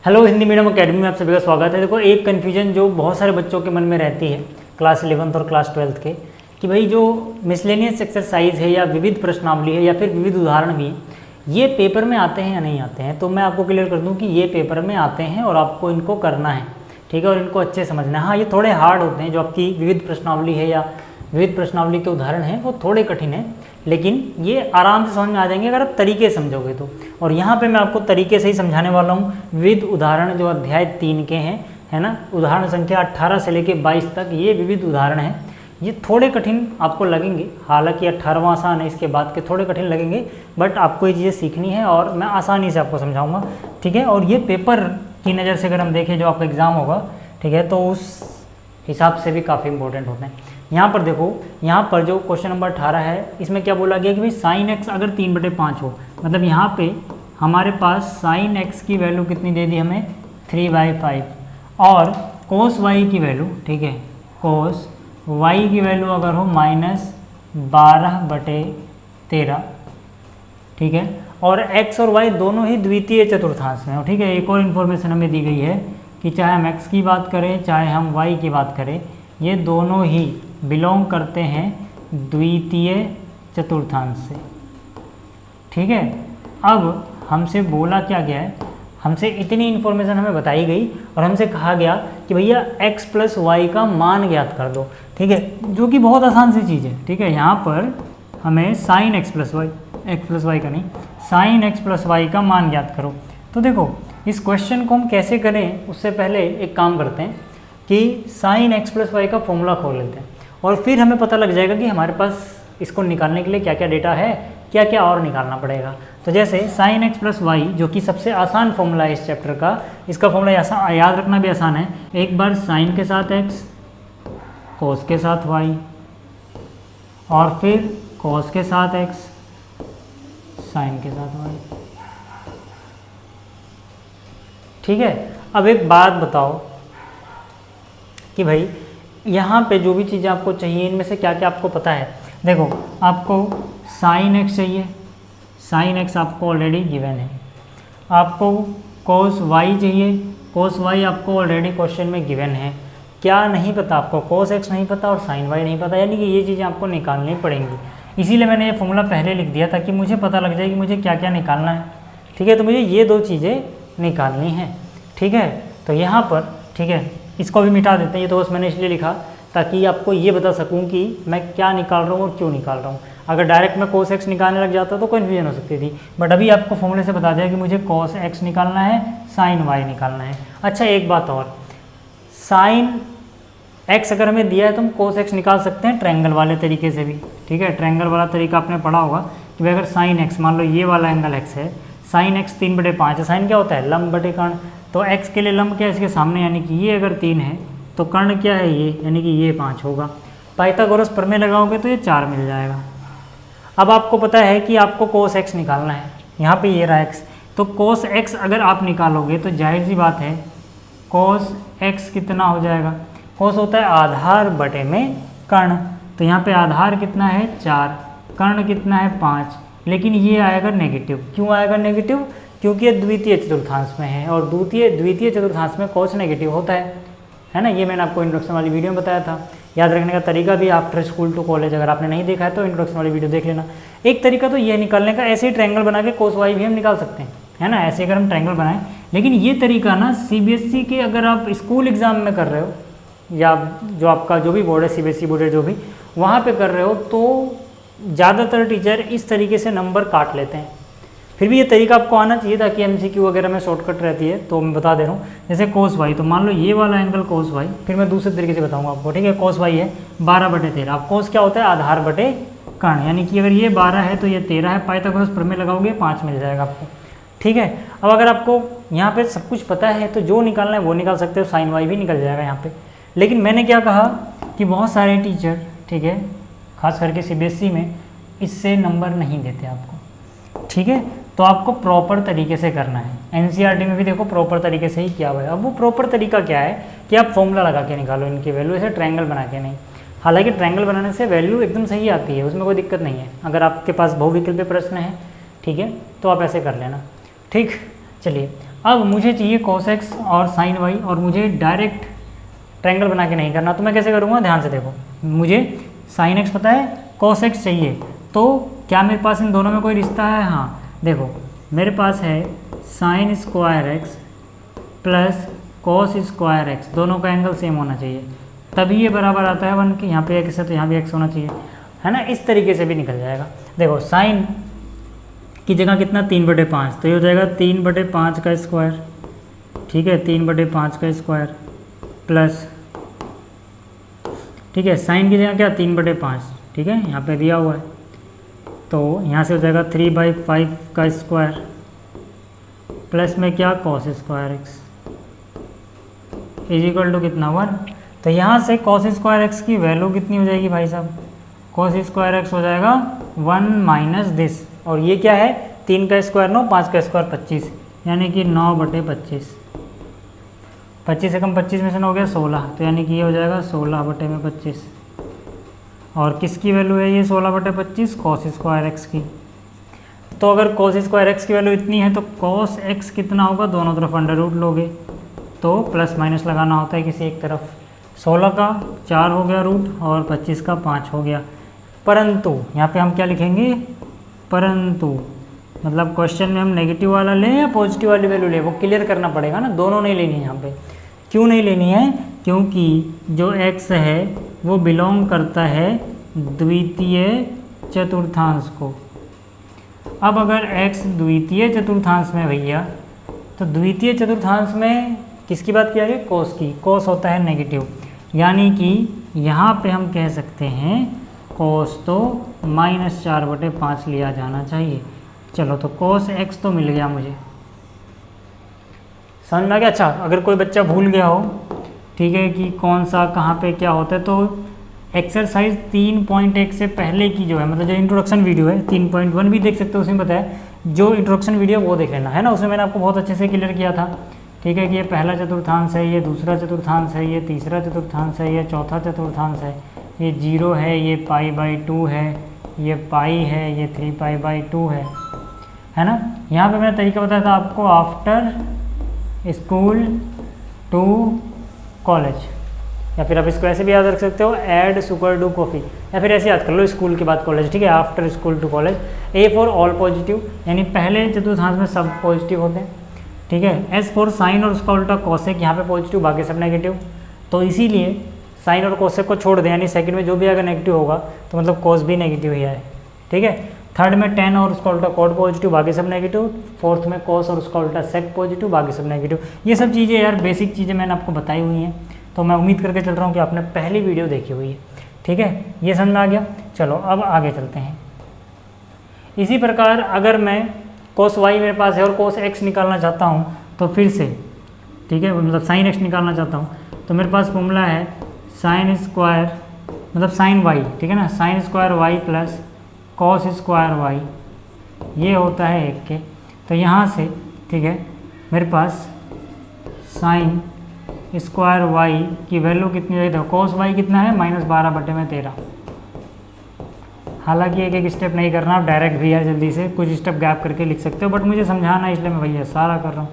Hello Hindi medium academy में आप सभी का स्वागत है। देखो, एक कन्फ्यूजन जो बहुत सारे बच्चों के मन में रहती है क्लास 11th और क्लास 12th के, कि भाई जो मिसलेनियस एक्सरसाइज है या विविध प्रश्नावली है या फिर विविध उदाहरण भी, ये पेपर में आते हैं या नहीं आते हैं। तो मैं आपको क्लियर कर दूं कि ये पेपर में आते हैं और आपको इनको करना है, ठीक है, और इनको अच्छे समझना है। हाँ, ये थोड़े हार्ड होते हैं, जो आपकी विविध प्रश्नावली है या विविध प्रश्नावली के उदाहरण हैं वो थोड़े कठिन हैं, लेकिन ये आराम से समझ में आ जाएंगे अगर आप तरीके समझोगे तो। और यहाँ पे मैं आपको तरीके से ही समझाने वाला हूँ। विविध उदाहरण जो अध्याय 3 के हैं, है ना, उदाहरण संख्या 18 से लेके 22 तक ये विविध उदाहरण हैं। ये थोड़े कठिन आपको लगेंगे, हालांकि 18वां आसान है, इसके बाद के थोड़े कठिन लगेंगे, बट आपको ये चीज़ें सीखनी है और मैं आसानी से आपको समझाऊँगा, ठीक है। और ये पेपर की नज़र से अगर हम देखें जो आपका एग्ज़ाम होगा, ठीक है, तो उस हिसाब से भी काफ़ी इंपॉर्टेंट होते हैं। यहाँ पर देखो, यहाँ पर जो क्वेश्चन नंबर 18 है, इसमें क्या बोला गया कि भाई साइन एक्स अगर 3/5 हो, मतलब यहाँ पे हमारे पास साइन एक्स की वैल्यू कितनी दे दी हमें 3/5 और कोस वाई की वैल्यू, ठीक है, कोस वाई की वैल्यू अगर हो -12/13, ठीक है, और एक्स और वाई दोनों ही द्वितीय चतुर्थांश में हो, ठीक है। एक और इन्फॉर्मेशन हमें दी गई है कि चाहे हम एक्स की बात करें चाहे हम वाई की बात करें, ये दोनों ही बिलोंग करते हैं द्वितीय चतुर्थांश से, ठीक है। अब हमसे बोला क्या गया है, हमसे इतनी इन्फॉर्मेशन हमें बताई गई और हमसे कहा गया कि भैया x + y का मान ज्ञात कर दो, ठीक है, जो कि बहुत आसान सी चीज़ है, ठीक है। यहाँ पर हमें sin x + y, x + y का नहीं, sin x + y का मान ज्ञात करो। तो देखो, इस क्वेश्चन को हम कैसे करें उससे पहले एक काम करते हैं कि sin x + y का फॉर्मूला खोल लेते हैं और फिर हमें पता लग जाएगा कि हमारे पास इसको निकालने के लिए क्या क्या डेटा है, क्या क्या और निकालना पड़ेगा। तो जैसे sin x + y जो कि सबसे आसान फॉर्मूला है इस चैप्टर का, इसका फॉर्मूला याद रखना भी आसान है। एक बार sin के साथ x, cos के साथ y और फिर cos के साथ x, sin के साथ y, ठीक है। अब एक बात बताओ कि भाई यहाँ पे जो भी चीज़ें आपको चाहिए इनमें से क्या क्या आपको पता है। देखो, आपको sin x चाहिए, sin x आपको ऑलरेडी गिवन है। आपको cos y चाहिए, cos y आपको ऑलरेडी क्वेश्चन में गिवन है। क्या नहीं पता आपको, cos x नहीं पता और sin y नहीं पता, यानी कि ये चीज़ें आपको निकालनी पड़ेंगी। इसीलिए मैंने ये फॉर्मूला पहले लिख दिया ताकि मुझे पता लग जाए कि मुझे क्या क्या निकालना है, ठीक है। तो मुझे ये दो चीज़ें निकालनी है, ठीक है। तो यहाँ पर, ठीक है, इसको भी मिटा देते हैं। ये तो बस मैंने इसलिए लिखा ताकि आपको ये बता सकूं कि मैं क्या निकाल रहा हूँ और क्यों निकाल रहा हूँ। अगर डायरेक्ट मैं cos x निकालने लग जाता तो कन्फ्यूजन हो सकती थी, बट अभी आपको फॉर्मूले से बता दिया कि मुझे cos x निकालना है, sin y निकालना है। अच्छा, एक बात और, sin x अगर हमें दिया है तो हम cos x निकाल सकते हैं ट्रायंगल वाले तरीके से भी, ठीक है। ट्रायंगल वाला तरीका आपने पढ़ा होगा कि भाई अगर sin x, मान लो ये वाला एंगल x है, sin x 3/5 है। sin क्या होता है, लंब बटे कर्ण। तो x के लिए लंब क्या है, इसके सामने, यानी कि ये अगर 3 है तो कर्ण क्या है ये, यानी कि ये 5 होगा। पाइथागोरस प्रमेय लगाओगे तो ये 4 मिल जाएगा। अब आपको पता है कि आपको cos x निकालना है, यहाँ पे ये रहा x, तो cos x अगर आप निकालोगे तो जाहिर सी बात है cos x कितना हो जाएगा, cos होता है आधार बटे में कर्ण, तो यहाँ पे आधार कितना है 4, कर्ण कितना है 5, लेकिन ये आएगा नेगेटिव। क्यों आएगा नेगेटिव, क्योंकि ये द्वितीय चतुर्थांश में है और द्वितीय चतुर्थांश में cos नेगेटिव होता है ना। ये मैंने आपको इंट्रोडक्शन वाली वीडियो में बताया था। याद रखने का तरीका भी आफ्टर स्कूल टू कॉलेज, अगर आपने नहीं देखा है तो इंट्रोडक्शन वाली वीडियो देख लेना। एक तरीका तो ये निकालने का, ऐसे ही ट्रायंगल बना के cos y भी हम निकाल सकते हैं, है ना, ऐसे अगर हम ट्रायंगल बनाएं। लेकिन ये तरीका ना CBSE के अगर आप स्कूल एग्जाम में कर रहे हो या जो आपका जो भी बोर्ड है, CBSE बोर्ड है जो भी, वहाँ पर कर रहे हो, तो ज़्यादातर टीचर इस तरीके से नंबर काट लेते हैं। फिर भी ये तरीका आपको आना चाहिए ताकि MCQ वगैरह में शॉर्टकट रहती है। तो मैं बता दे रहा हूँ, जैसे cos y, तो मान लो ये वाला एंगल cos y, फिर मैं दूसरे तरीके से बताऊँगा आपको, ठीक है। cos y है 12/13, अब cos क्या होता है आधार बटे कर्ण, यानी कि अगर ये 12 है तो ये 13 है, पाइथागोरस प्रमेय लगाओगे 5 मिल जाएगा आपको, ठीक है। अब अगर आपको यहाँ पे सब कुछ पता है तो जो निकालना है वो निकाल सकते हो, sin y भी निकल जाएगा यहाँ पे। लेकिन मैंने क्या कहा कि बहुत सारे टीचर, ठीक है, खास करके CBSE में इससे नंबर नहीं देते आपको, ठीक है। तो आपको प्रॉपर तरीके से करना है। NCERT में भी देखो प्रॉपर तरीके से ही किया हुआ है। अब वो प्रॉपर तरीका क्या है कि आप फॉर्मूला लगा के निकालो इनकी वैल्यू, ऐसे ट्रायंगल बना के नहीं। हालांकि ट्रायंगल बनाने से वैल्यू एकदम सही आती है, उसमें कोई दिक्कत नहीं है। अगर आपके पास बहुविकल्पीय प्रश्न है, ठीक है, तो आप ऐसे कर लेना, ठीक। चलिए अब मुझे चाहिए cos x और sin y, और मुझे डायरेक्ट ट्रायंगल बना के नहीं करना, तो मैं कैसे करूँगा, ध्यान से देखो। मुझे sin x पता है, cos x चाहिए, तो क्या मेरे पास इन दोनों में कोई रिश्ता है? हाँ, देखो मेरे पास है sin square x plus cos square x, दोनों का एंगल सेम होना चाहिए, तभी ये बराबर आता है 1 के। यहाँ पे x है तो यहाँ भी x होना चाहिए, है ना। इस तरीके से भी निकल जाएगा। देखो sin की जगह कितना, 3/5, तो ये हो जाएगा 3/5 का स्क्वायर, ठीक है, 3/5 का स्क्वायर प्लस, ठीक है, साइन की जगह क्या, 3/5, ठीक है, यहाँ पे दिया हुआ है, तो यहाँ से हो जाएगा 3/5 का स्क्वायर प्लस में क्या, cos square x is equal to कितना, 1। तो यहाँ से cos स्क्वायर x की वैल्यू कितनी हो जाएगी भाई साहब, cos स्क्वायर x हो जाएगा 1 माइनस दिस, और ये क्या है, 3 का स्क्वायर 9, 5 का स्क्वायर 25, यानी कि 9/25, 25 से कम 25 में से 9 हो गया 16, तो यानी कि ये हो जाएगा 16/25। और किसकी वैल्यू है ये 16/25, cos स्क्वायर x की। तो अगर cos स्क्वायर x की वैल्यू इतनी है तो cos x कितना होगा, दोनों तरफ अंडर रूट लोगे तो प्लस माइनस लगाना होता है किसी एक तरफ। 16 का 4 हो गया रूट और 25 का 5 हो गया, परंतु यहाँ पे हम क्या लिखेंगे, परंतु मतलब क्वेश्चन में हम नेगेटिव वाला लें या पॉजिटिव वाली वैल्यू लें, वो क्लियर करना पड़ेगा ना, दोनों नहीं लेनी है यहाँ पे। क्यों नहीं लेनी है, क्योंकि जो x है वो बिलोंग करता है द्वितीय चतुर्थांश को। अब अगर x द्वितीय चतुर्थांश में भैया, तो द्वितीय चतुर्थांश में किसकी बात किया गया, cos की। cos होता है नेगेटिव, यानी कि यहाँ पे हम कह सकते हैं cos तो -4/5 लिया जाना चाहिए। चलो तो cos x तो मिल गया मुझे, समझ में आ गया। अच्छा, अगर कोई बच्चा भूल गया हो, ठीक है, कि कौन सा कहाँ पे क्या होता है, तो एक्सरसाइज 3.1 से पहले की जो है, मतलब जो इंट्रोडक्शन वीडियो है, 3.1 भी देख सकते हो, उसमें बताया जो इंट्रोडक्शन वीडियो वो देख लेना, है ना। उसमें मैंने आपको बहुत अच्छे से क्लियर किया था, ठीक है, कि ये पहला चतुर्थांश है, ये दूसरा चतुर्थांश है, ये तीसरा चतुर्थांश है, ये चौथा चतुर्थांश है, ये 0 है, ये π/2 है, ये पाई है, ये 3π/2 है ना। यहाँ पे मैंने तरीका बताया था आपको, आफ्टर स्कूल टू कॉलेज, या फिर आप इसको ऐसे भी याद रख सकते हो, ऐड शुगर टू कॉफ़ी, या फिर ऐसे याद कर लो, स्कूल के बाद कॉलेज, ठीक है, after school to college. A for all positive, यानी पहले चतुर्थांश में सब पॉजिटिव होते हैं, ठीक है। एस फॉर साइन और उसका उल्टा कॉसेक, यहाँ पे पॉजिटिव बाकी सब नेगेटिव, तो इसीलिए साइन और कॉसेक को छोड़ दें, यानी सेकंड में जो भी अगर नेगेटिव होगा तो मतलब कॉस भी नेगेटिव ही है, ठीक है। थर्ड में टेन और उसका उल्टा कॉड पॉजिटिव, बाकी सब नेगेटिव। फोर्थ में कॉस और उसका उल्टा सेक पॉजिटिव, बाकी सब नेगेटिव। ये सब चीज़ें यार बेसिक चीज़ें मैंने आपको बताई हुई हैं, तो मैं उम्मीद करके चल रहा हूँ कि आपने पहली वीडियो देखी हुई है, ठीक है, ये समझ में आ गया। चलो अब आगे चलते हैं। इसी प्रकार अगर मैं cos y मेरे पास है और cos x निकालना चाहता हूँ, तो फिर से, ठीक है, मतलब sin x निकालना चाहता हूँ, तो मेरे पास फॉर्मूला है sin स्क्वायर, मतलब sin y, ठीक है ना, sin square y plus cos square y, ये होता है 1 के। तो यहाँ से, ठीक है, मेरे पास sin स्क्वायर y की वैल्यू कितनी है, देखो cos y कितना है, -12/13। हालांकि एक एक स्टेप नहीं करना, आप डायरेक्ट भी यार जल्दी से कुछ स्टेप गैप करके लिख सकते हो, बट मुझे समझाना है इसलिए मैं भैया सारा कर रहा हूँ,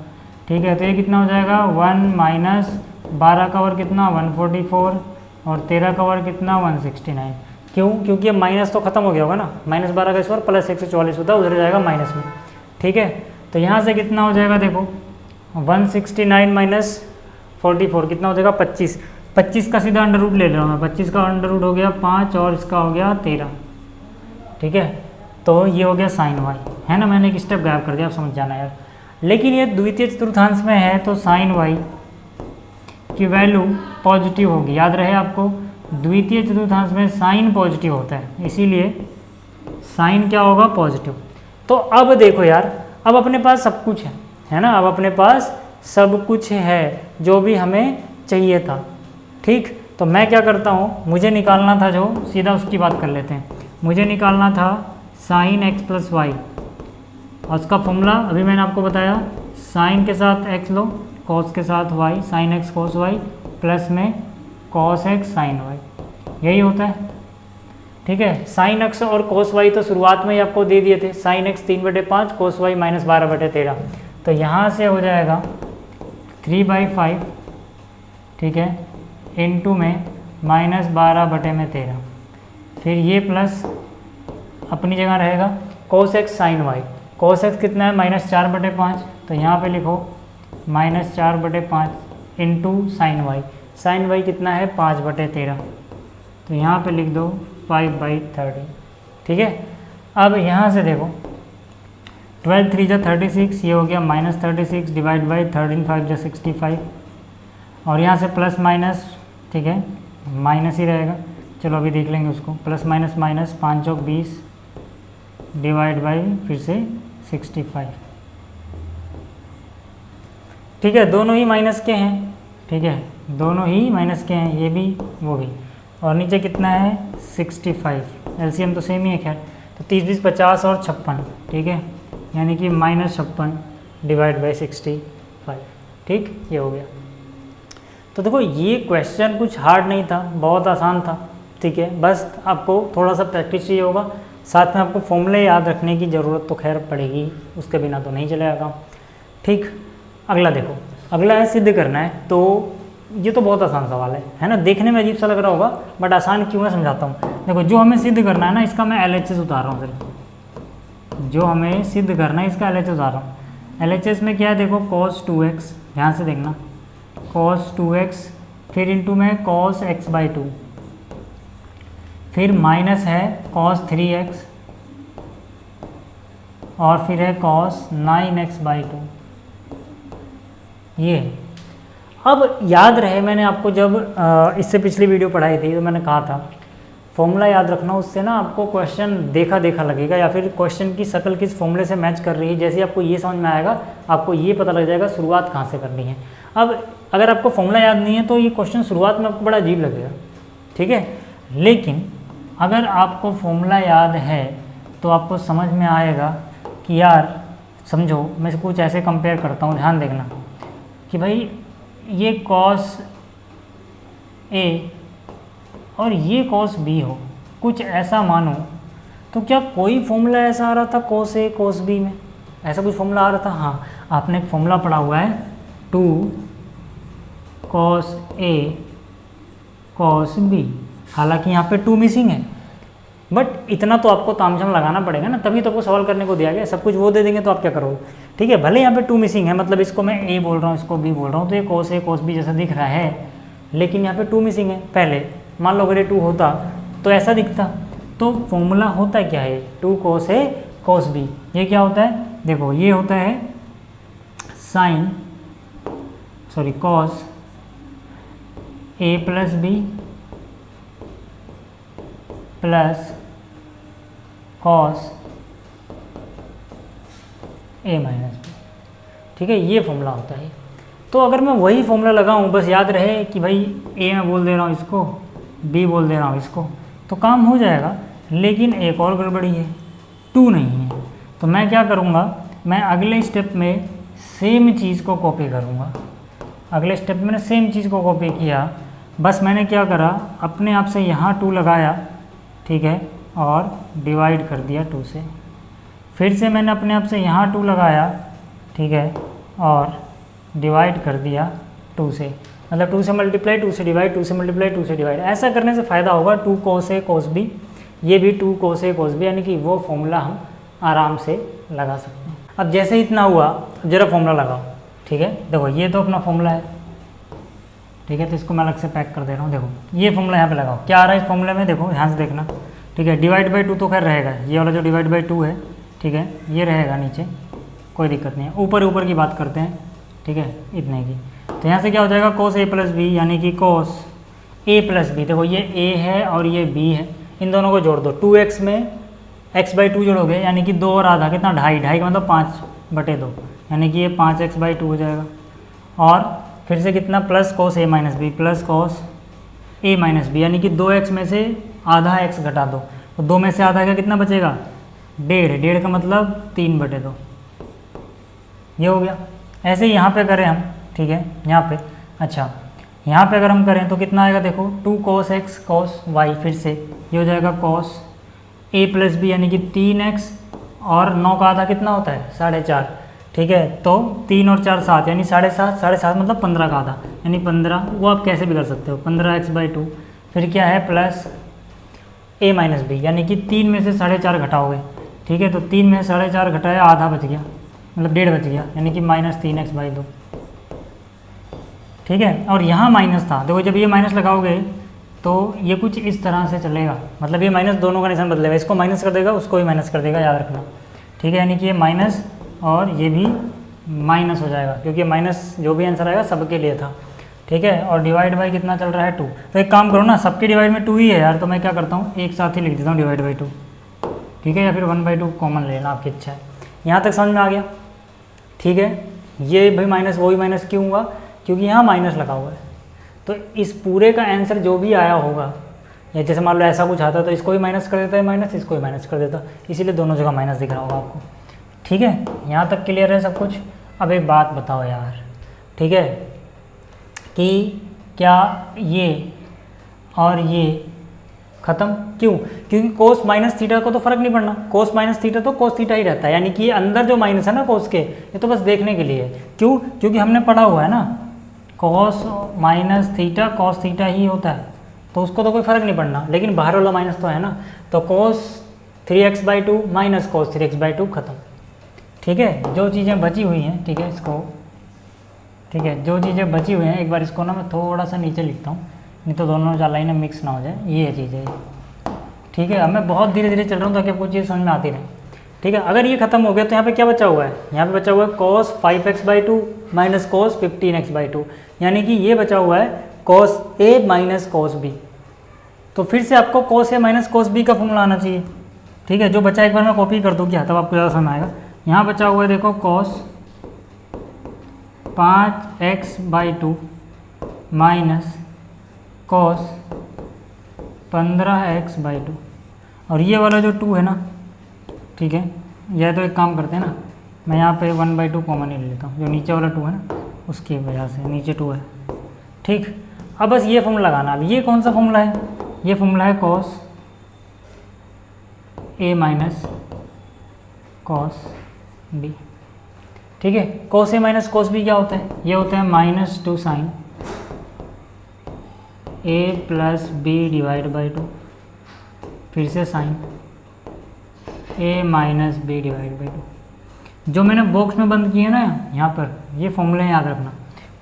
ठीक है। तो ये कितना हो जाएगा, 1 - 12 का वर्ग कितना, 144, और 13 का वर्ग कितना, 169। क्यों, क्योंकि अब माइनस तो खत्म हो गया होगा ना, -12 का स्क्वायर प्लस 144 होता है, उधर जाएगा माइनस में, ठीक है। तो यहाँ से कितना हो जाएगा, देखो 169 - 44 कितना हो जाएगा, 25। 25 का सीधा अंडर रूट ले रहा हूँ मैं, 25 का अंडर रूट हो गया 5 और इसका हो गया 13, ठीक है। तो ये हो गया साइन वाई, है ना, मैंने एक स्टेप गायब कर दिया, आप समझ जाना यार। लेकिन ये द्वितीय चतुर्थांश में है तो साइन वाई की वैल्यू पॉजिटिव होगी, याद रहे आपको, द्वितीय चतुर्थांश में साइन पॉजिटिव होता है, इसीलिए साइन क्या होगा, पॉजिटिव। तो अब देखो यार, अब अपने पास सब कुछ है ना, अब अपने पास सब कुछ है जो भी हमें चाहिए था, ठीक। तो मैं क्या करता हूँ, मुझे निकालना था जो, सीधा उसकी बात कर लेते हैं। मुझे निकालना था साइन x प्लस वाई, और उसका फॉर्मूला अभी मैंने आपको बताया, साइन के साथ x लो, कॉस के साथ y, sine x cos y plus में कॉस x साइन y, यही होता है, ठीक है। साइन x और कॉस y तो शुरुआत में ही आपको दे दिए थे, साइन x 3/5, कॉस y -12/13। तो यहाँ से हो जाएगा 3/5, ठीक है, इनटू में -12/13। फिर ये प्लस अपनी जगह रहेगा cos x sin y। cos x कितना है -4/5, तो यहाँ पे लिखो -4/5 into sine y। Sine y कितना है 5/13, तो यहाँ पे लिख दो 5/30, ठीक है। अब यहाँ से देखो 12 3 जा 36, ये हो गया -36 डिवाइड बाई 13 5 जा 65, और यहाँ से प्लस माइनस, ठीक है, माइनस ही रहेगा, चलो अभी देख लेंगे उसको। Plus minus minus 5 Chowk 20 divide by फिर से 65, ठीक है, दोनों ही माइनस के हैं, ठीक है, दोनों ही माइनस के हैं, ये भी वो भी। और नीचे कितना है 65, एलसीएम तो सेम ही है खैर, तो 30 20 50 और 56, ठीक है, यानी कि -56 डिवाइड बाई 65, ठीक, ये हो गया। तो देखो ये क्वेश्चन कुछ हार्ड नहीं था, बहुत आसान था, ठीक है, बस आपको थोड़ा सा प्रैक्टिस चाहिए होगा, साथ में आपको फॉर्मूले याद रखने की ज़रूरत तो खैर पड़ेगी, उसके बिना तो नहीं चलेगा काम, ठीक। अगला देखो, अगला है सिद्ध करना है, तो ये तो बहुत आसान सवाल है ना, देखने में अजीब सा लग रहा होगा बट आसान क्यों है समझाता हूँ। देखो जो हमें सिद्ध करना है ना, इसका मैं LHS उतार रहा हूँ, सिर्फ जो हमें सिद्ध करना है इसका LHS उतार रहा हूँ। LHS में क्या है देखो, cos 2x, ध्यान से देखना, cos 2x, फिर इंटू में cos x/2, फिर माइनस है cos 3x, और फिर है cos 9x/2, ये। अब याद रहे मैंने आपको जब इससे पिछली वीडियो पढ़ाई थी तो मैंने कहा था फॉर्मूला याद रखना, उससे ना आपको क्वेश्चन देखा देखा लगेगा, या फिर क्वेश्चन की शक्ल किस फॉर्मूले से मैच कर रही है, जैसे आपको ये समझ में आएगा आपको ये पता लग जाएगा शुरुआत कहाँ से करनी है। अब अगर आपको फॉर्मूला याद नहीं है तो ये क्वेश्चन शुरुआत में आपको बड़ा अजीब लगेगा, ठीक है, लेकिन अगर आपको फॉर्मूला याद है तो आपको समझ में आएगा कि यार समझो, मैं कुछ ऐसे कंपेयर करता हूँ, ध्यान देखना कि भाई ये cos A और ये cos B हो, कुछ ऐसा मानो, तो क्या कोई फॉर्मूला ऐसा आ रहा था cos A cos B में, ऐसा कुछ फॉर्मूला आ रहा था? हाँ, आपने एक फॉर्मूला पढ़ा हुआ है 2 cos A cos B, हालांकि यहाँ पे 2 मिसिंग है, बट इतना तो आपको तामझाम लगाना पड़ेगा ना, तभी तो आपको सवाल करने को दिया गया। सब कुछ वो दे देंगे तो आप क्या करोगे, ठीक है। भले यहाँ पे 2 मिसिंग है, मतलब इसको मैं A बोल रहा हूँ, इसको B बोल रहा हूँ, तो ये cos A cos B जैसा दिख रहा है, लेकिन यहाँ पे 2 मिसिंग है। पहले मान लो अगर ये 2 होता तो ऐसा दिखता, तो फॉर्मूला होता क्या है 2 cos A cos B, ये क्या होता है देखो, ये होता है cos A plus B plus cos A minus B, ठीक है, ये फॉर्मूला होता है। तो अगर मैं वही फॉर्मूला लगाऊं, बस याद रहे कि भाई A मैं बोल दे रहा हूँ इसको, B बोल दे रहा हूँ इसको, तो काम हो जाएगा। लेकिन एक और गड़बड़ी है, 2 नहीं है, तो मैं क्या करूँगा, मैं अगले स्टेप में सेम चीज़ को कॉपी करूँगा। अगले स्टेप में मैंने सेम चीज़ को कॉपी किया, बस मैंने क्या करा, अपने आप से यहाँ 2 लगाया, ठीक है, और डिवाइड कर दिया 2 से, फिर से मैंने अपने आप से यहाँ 2 लगाया, ठीक है, और डिवाइड कर दिया 2 से, मतलब 2 से मल्टीप्लाई 2 से डिवाइड, 2 से मल्टीप्लाई 2 से डिवाइड। ऐसा करने से फ़ायदा होगा 2 cos A cos B, ये भी 2 cos A cos B, यानी कि वो फॉर्मूला हम आराम से लगा सकते हैं। अब जैसे इतना हुआ, ज़रा फॉर्मूला लगाओ, ठीक है, देखो ये तो अपना फॉर्मूला है, ठीक है, तो इसको मैं अलग से पैक कर दे रहा हूँ। देखो ये फॉर्मूला यहाँ पे लगाओ, क्या आ रहा है इस फॉर्मूले में, देखो ध्यान से देखना, ठीक है, डिवाइड बाई 2 तो खैर रहेगा, ये वाला जो डिवाइड बाई 2 है, ठीक है, ये रहेगा नीचे, कोई दिक्कत नहीं है। ऊपर की बात करते हैं, ठीक है, इतने की, तो यहाँ से क्या हो जाएगा cos A प्लस B, यानी कि cos A प्लस B, देखो ये A है और ये B है, इन दोनों को जोड़ दो, 2x में x/2 जोड़ोगे, यानी कि 2 और आधा कितना, 2.5 का मतलब 5/2, यानी कि ये 5x/2 हो जाएगा। और फिर से कितना, plus cos A minus B, plus cos A minus B, यानी कि 2x में से आधा x घटा दो, तो 2 में से आधा का कितना बचेगा, 1.5 का मतलब 3/2, ये हो गया। ऐसे ही यहाँ पे करें हम, ठीक है, यहाँ पे, अच्छा यहाँ पे अगर हम करें तो कितना आएगा, देखो 2 cos x cos y, फिर से ये हो जाएगा cos A प्लस B, यानी कि 3x, और 9 का आधा कितना होता है 4.5, ठीक है। तो 3 और 4 7 यानी 7.5, 7.5 मतलब 15 का आधा यानी 15, वो आप कैसे भी कर सकते हो 15x/2। फिर क्या है प्लस a माइनस बी, यानी कि 3 में से 4.5 घटाओगे, ठीक है। तो 3 में 4.5 घटाया, आधा बच गया, मतलब 1.5 बच गया, यानी कि -3x/2, ठीक है। और यहाँ माइनस था, देखो जब ये माइनस लगाओगे तो ये कुछ इस तरह से चलेगा, मतलब ये माइनस दोनों का निशान बदलेगा, इसको माइनस कर देगा, उसको भी माइनस कर देगा, याद रखना, ठीक है। यानी कि ये माइनस और ये भी माइनस हो जाएगा, क्योंकि माइनस जो भी आंसर आएगा सबके लिए था, ठीक है। और डिवाइड बाई कितना चल रहा है 2, तो एक काम करो ना, सबके डिवाइड में 2 ही है यार, तो मैं क्या करता हूँ एक साथ ही लिख देता हूँ डिवाइड बाई 2, ठीक है, या फिर 1/2 कॉमन लेना, आपकी इच्छा है। यहाँ तक समझ में आ गया, ठीक है। ये भाई माइनस, वही माइनस क्यों हुआ, क्योंकि यहाँ माइनस लगा हुआ है, तो इस पूरे का आंसर जो भी आया होगा, या जैसे मान लो ऐसा कुछ आता तो इसको भी माइनस कर देता है माइनस, इसको भी माइनस कर देता, इसीलिए दोनों जगह माइनस दिख रहा होगा आपको, ठीक है। यहाँ तक क्लियर है सब कुछ। अब एक बात बताओ यार, ठीक है, कि क्या ये और ये ख़त्म क्यों, क्योंकि कोस माइनस थीटा को तो फ़र्क नहीं पड़ना, कोस माइनस थीटा तो कोस थीटा ही रहता है, यानी कि अंदर जो माइनस है ना कोस के, ये तो बस देखने के लिए है, क्यों, क्योंकि हमने पढ़ा हुआ है ना cos minus theta cos theta ही होता है, तो उसको तो कोई फ़र्क नहीं पड़ना, लेकिन बाहर वाला माइनस तो है ना, तो कोस 3x/2 माइनस कोस 3x/2 ख़त्म, ठीक है। जो चीज़ें बची हुई हैं, ठीक है, इसको, ठीक है, जो चीज़ें बची हुई हैं, एक बार इसको ना मैं थोड़ा सा नीचे लिखता हूँ, नहीं तो दोनों चार लाइनें मिक्स ना हो जाए, ये चीज़ है, ठीक है। अब मैं बहुत धीरे धीरे चल रहा हूँ ताकि आपको चीज़ समझ में आती रहे, ठीक है। अगर ये खत्म हो गया तो यहाँ पे क्या बचा हुआ है, यहाँ पे बचा हुआ है cos 5x/2 minus cos 15x/2, यानी कि ये बचा हुआ है cos a minus cos b, तो फिर से आपको cos a minus cos b का फॉर्मूला आना चाहिए, ठीक है। जो बचा एक बार मैं कॉपी कर दूँ क्या, तब आपको ज़्यादा समझ आएगा। यहाँ बचा हुआ है देखो cos 5x/2 minus cos 15x/2, और ये वाला जो 2 है ना, ठीक है, यह तो एक काम करते हैं ना, मैं यहाँ पे 1/2 कॉमन ही ले लेता हूँ, जो नीचे वाला 2 है ना उसकी वजह से नीचे 2 है, ठीक। अब बस ये फॉर्मूला लगाना। अब ये कौन सा फॉर्मूला है, ये फॉर्मूला है cos a minus cos b, ठीक है। cos a minus cos b क्या होता है, ये होता है -2 sin a plus b divide by 2, फिर से sine a minus B divide by 2। जो मैंने बॉक्स में बंद किया ना यहाँ पर, ये फॉर्मूले याद रखना,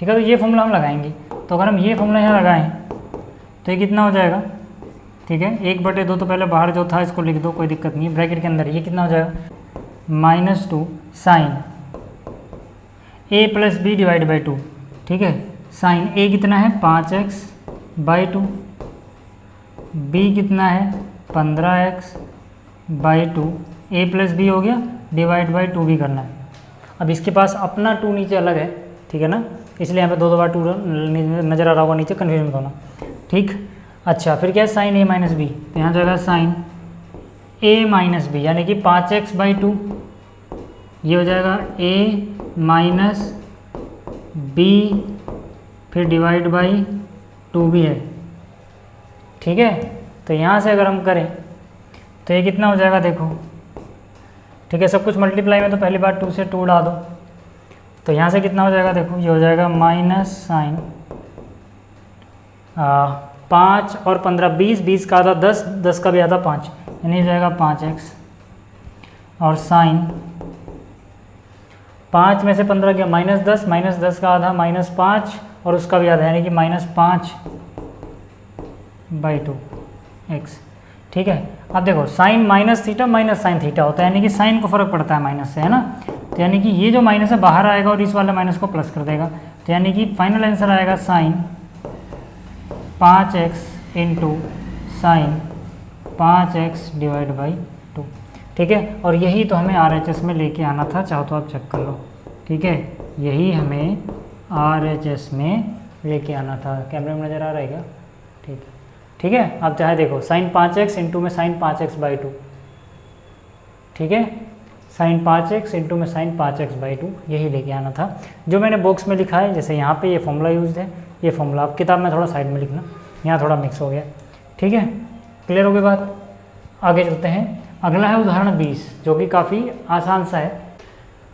ठीक है। तो ये फॉर्मूला हम लगाएंगे, तो अगर हम ये फॉर्मूला यहाँ लगाएं तो ये कितना हो जाएगा, ठीक है। 1/2 तो पहले बाहर जो था इसको लिख दो, कोई दिक्कत नहीं है, ब्रैकेट के अंदर ये कितना हो जाएगा -2 sine a plus B divide by 2, ठीक है। साइन a कितना है 5x/2, b कितना है 15x/2, a प्लस बी हो गया, डिवाइड बाई 2 भी करना है। अब इसके पास अपना 2 नीचे अलग है, ठीक है ना, इसलिए यहाँ पे दो बार 2 नज़र आ रहा होगा नीचे, कन्फ्यूजन मत होना, ठीक। अच्छा फिर क्या है साइन a माइनस बी, तो यहाँ जाएगा साइन a माइनस बी, यानी कि 5x/2, ये हो जाएगा a माइनस बी, फिर डिवाइड बाई 2 भी है, ठीक है। तो यहाँ से अगर हम करें तो ये कितना हो जाएगा देखो, ठीक है। सब कुछ मल्टीप्लाई में तो पहली बार 2 से 2 उड़ा दो, तो यहाँ से कितना हो जाएगा देखो, ये हो जाएगा माइनस साइन 5 और 15 20, 20 का आधा 10, 10 का भी आधा 5, यानी हो जाएगा 5x, और साइन 5 में से 15 गया -10, -10 का आधा -5 और उसका भी आधा, यानी कि -5/2x, ठीक है। अब देखो sine minus theta minus sine theta होता है, यानी कि साइन को फ़र्क पड़ता है माइनस से, है ना। तो यानी कि ये जो माइनस है बाहर आएगा और इस वाले माइनस को प्लस कर देगा, तो यानी कि फाइनल आंसर आएगा sine 5x into sine 5x divide by 2, ठीक है। और यही तो हमें RHS में लेके आना था, चाहो तो आप चेक कर लो, ठीक है। यही हमें RHS में लेके आना था, कैमरे में नज़र आ रहा है क्या, ठीक है, ठीक है। अब चाहे देखो साइन 5x इंटू में साइन 5x/2, ठीक है, साइन 5x इंटू में साइन 5x/2, यही लेके आना था जो मैंने बॉक्स में लिखा है। जैसे यहाँ पे ये फॉर्मूला यूज़ है, ये फॉर्मूला आप किताब में थोड़ा साइड में लिखना, यहाँ थोड़ा मिक्स हो गया, ठीक है। क्लियर हो गई बात, आगे चलते हैं। अगला है उदाहरण 20, जो कि काफ़ी आसान सा है।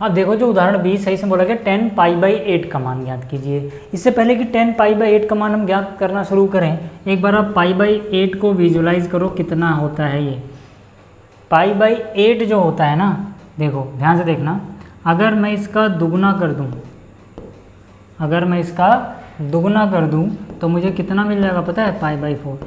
अब देखो जो उदाहरण 20 सही से बोला गया 10 π/8 का मान ज्ञात कीजिए। इससे पहले कि 10 π/8 का मान हम ज्ञात करना शुरू करें, एक बार आप π/8 को विजुलाइज करो कितना होता है ये। π/8 जो होता है ना, देखो ध्यान से देखना, अगर मैं इसका दुगुना कर दूं, अगर मैं इसका दुगुना कर दूं तो मुझे कितना मिल जाएगा पता है? π/4।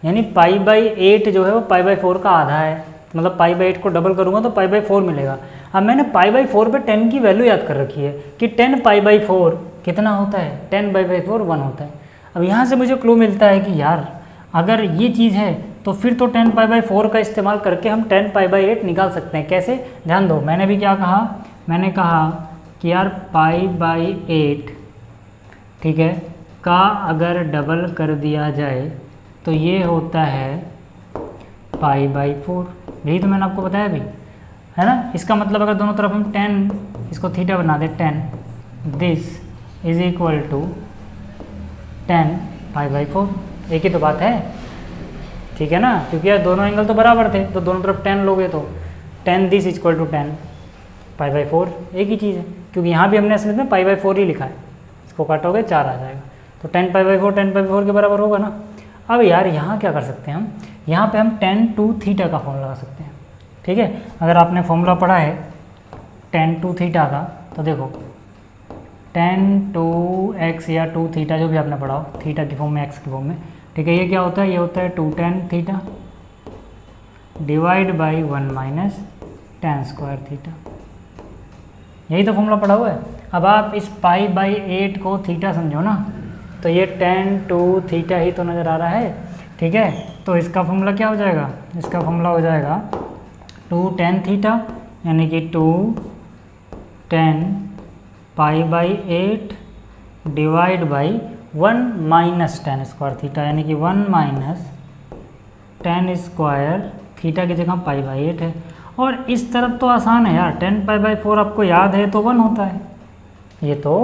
यानी π/8 जो है वो π/4 का आधा है, मतलब π/8 को डबल करूँगा तो π/4 मिलेगा। अब मैंने π/4 पे 10 की वैल्यू याद कर रखी है कि 10 π/4 कितना होता है? 10 π/4 1 होता है। अब यहाँ से मुझे क्लू मिलता है कि यार अगर ये चीज़ है तो फिर तो 10 π/4 का इस्तेमाल करके हम 10 π/8 निकाल सकते हैं। कैसे? ध्यान दो, मैंने भी क्या कहा, मैंने कहा कि यार π/8 ठीक है का अगर डबल कर दिया जाए तो ये होता है π/4। यही तो मैंने आपको बताया भी, है ना। इसका मतलब अगर दोनों तरफ हम 10 इसको थीटा बना दे, 10 दिस इज इक्वल टू 10 π/4। एक ही तो बात है, ठीक है ना, क्योंकि यार दोनों एंगल तो बराबर थे, तो दोनों तरफ 10 लोगे तो 10 दिस इक्वल टू 10 π/4, एक ही चीज़ है। क्योंकि यहाँ भी हमने असल में π/4 ही लिखा है, इसको काटोगे 4 आ जाएगा, तो 10 π/4 10 π/4 के बराबर होगा ना। अब यार यहाँ क्या कर सकते हैं हम, यहाँ पे हम tan 2 थीटा का फॉर्मूला लगा सकते हैं, ठीक है। अगर आपने फॉर्मूला पढ़ा है tan 2 थीटा का, तो देखो tan 2x या 2 थीटा जो भी आपने पढ़ा हो, थीटा की फॉर्म में x की फॉर्म में, ठीक है। ये क्या होता है? ये होता है 2 tan theta divide by 1 minus tan square theta. यही तो फॉर्मूला पढ़ा हुआ है। अब आप इस π/8 को थीटा समझो ना, तो ये tan 2 थीटा ही तो नज़र आ रहा है, ठीक है। तो इसका फॉर्मूला क्या हो जाएगा? इसका फॉर्मूला हो जाएगा 2 tan थीटा यानी कि 2 tan π/8 divide by 1 minus tan square theta, यानी कि 1 माइनस tan स्क्वायर थीटा की जगह π/8 है। और इस तरफ तो आसान है यार, 10 π/4 आपको याद है तो 1 होता है, ये तो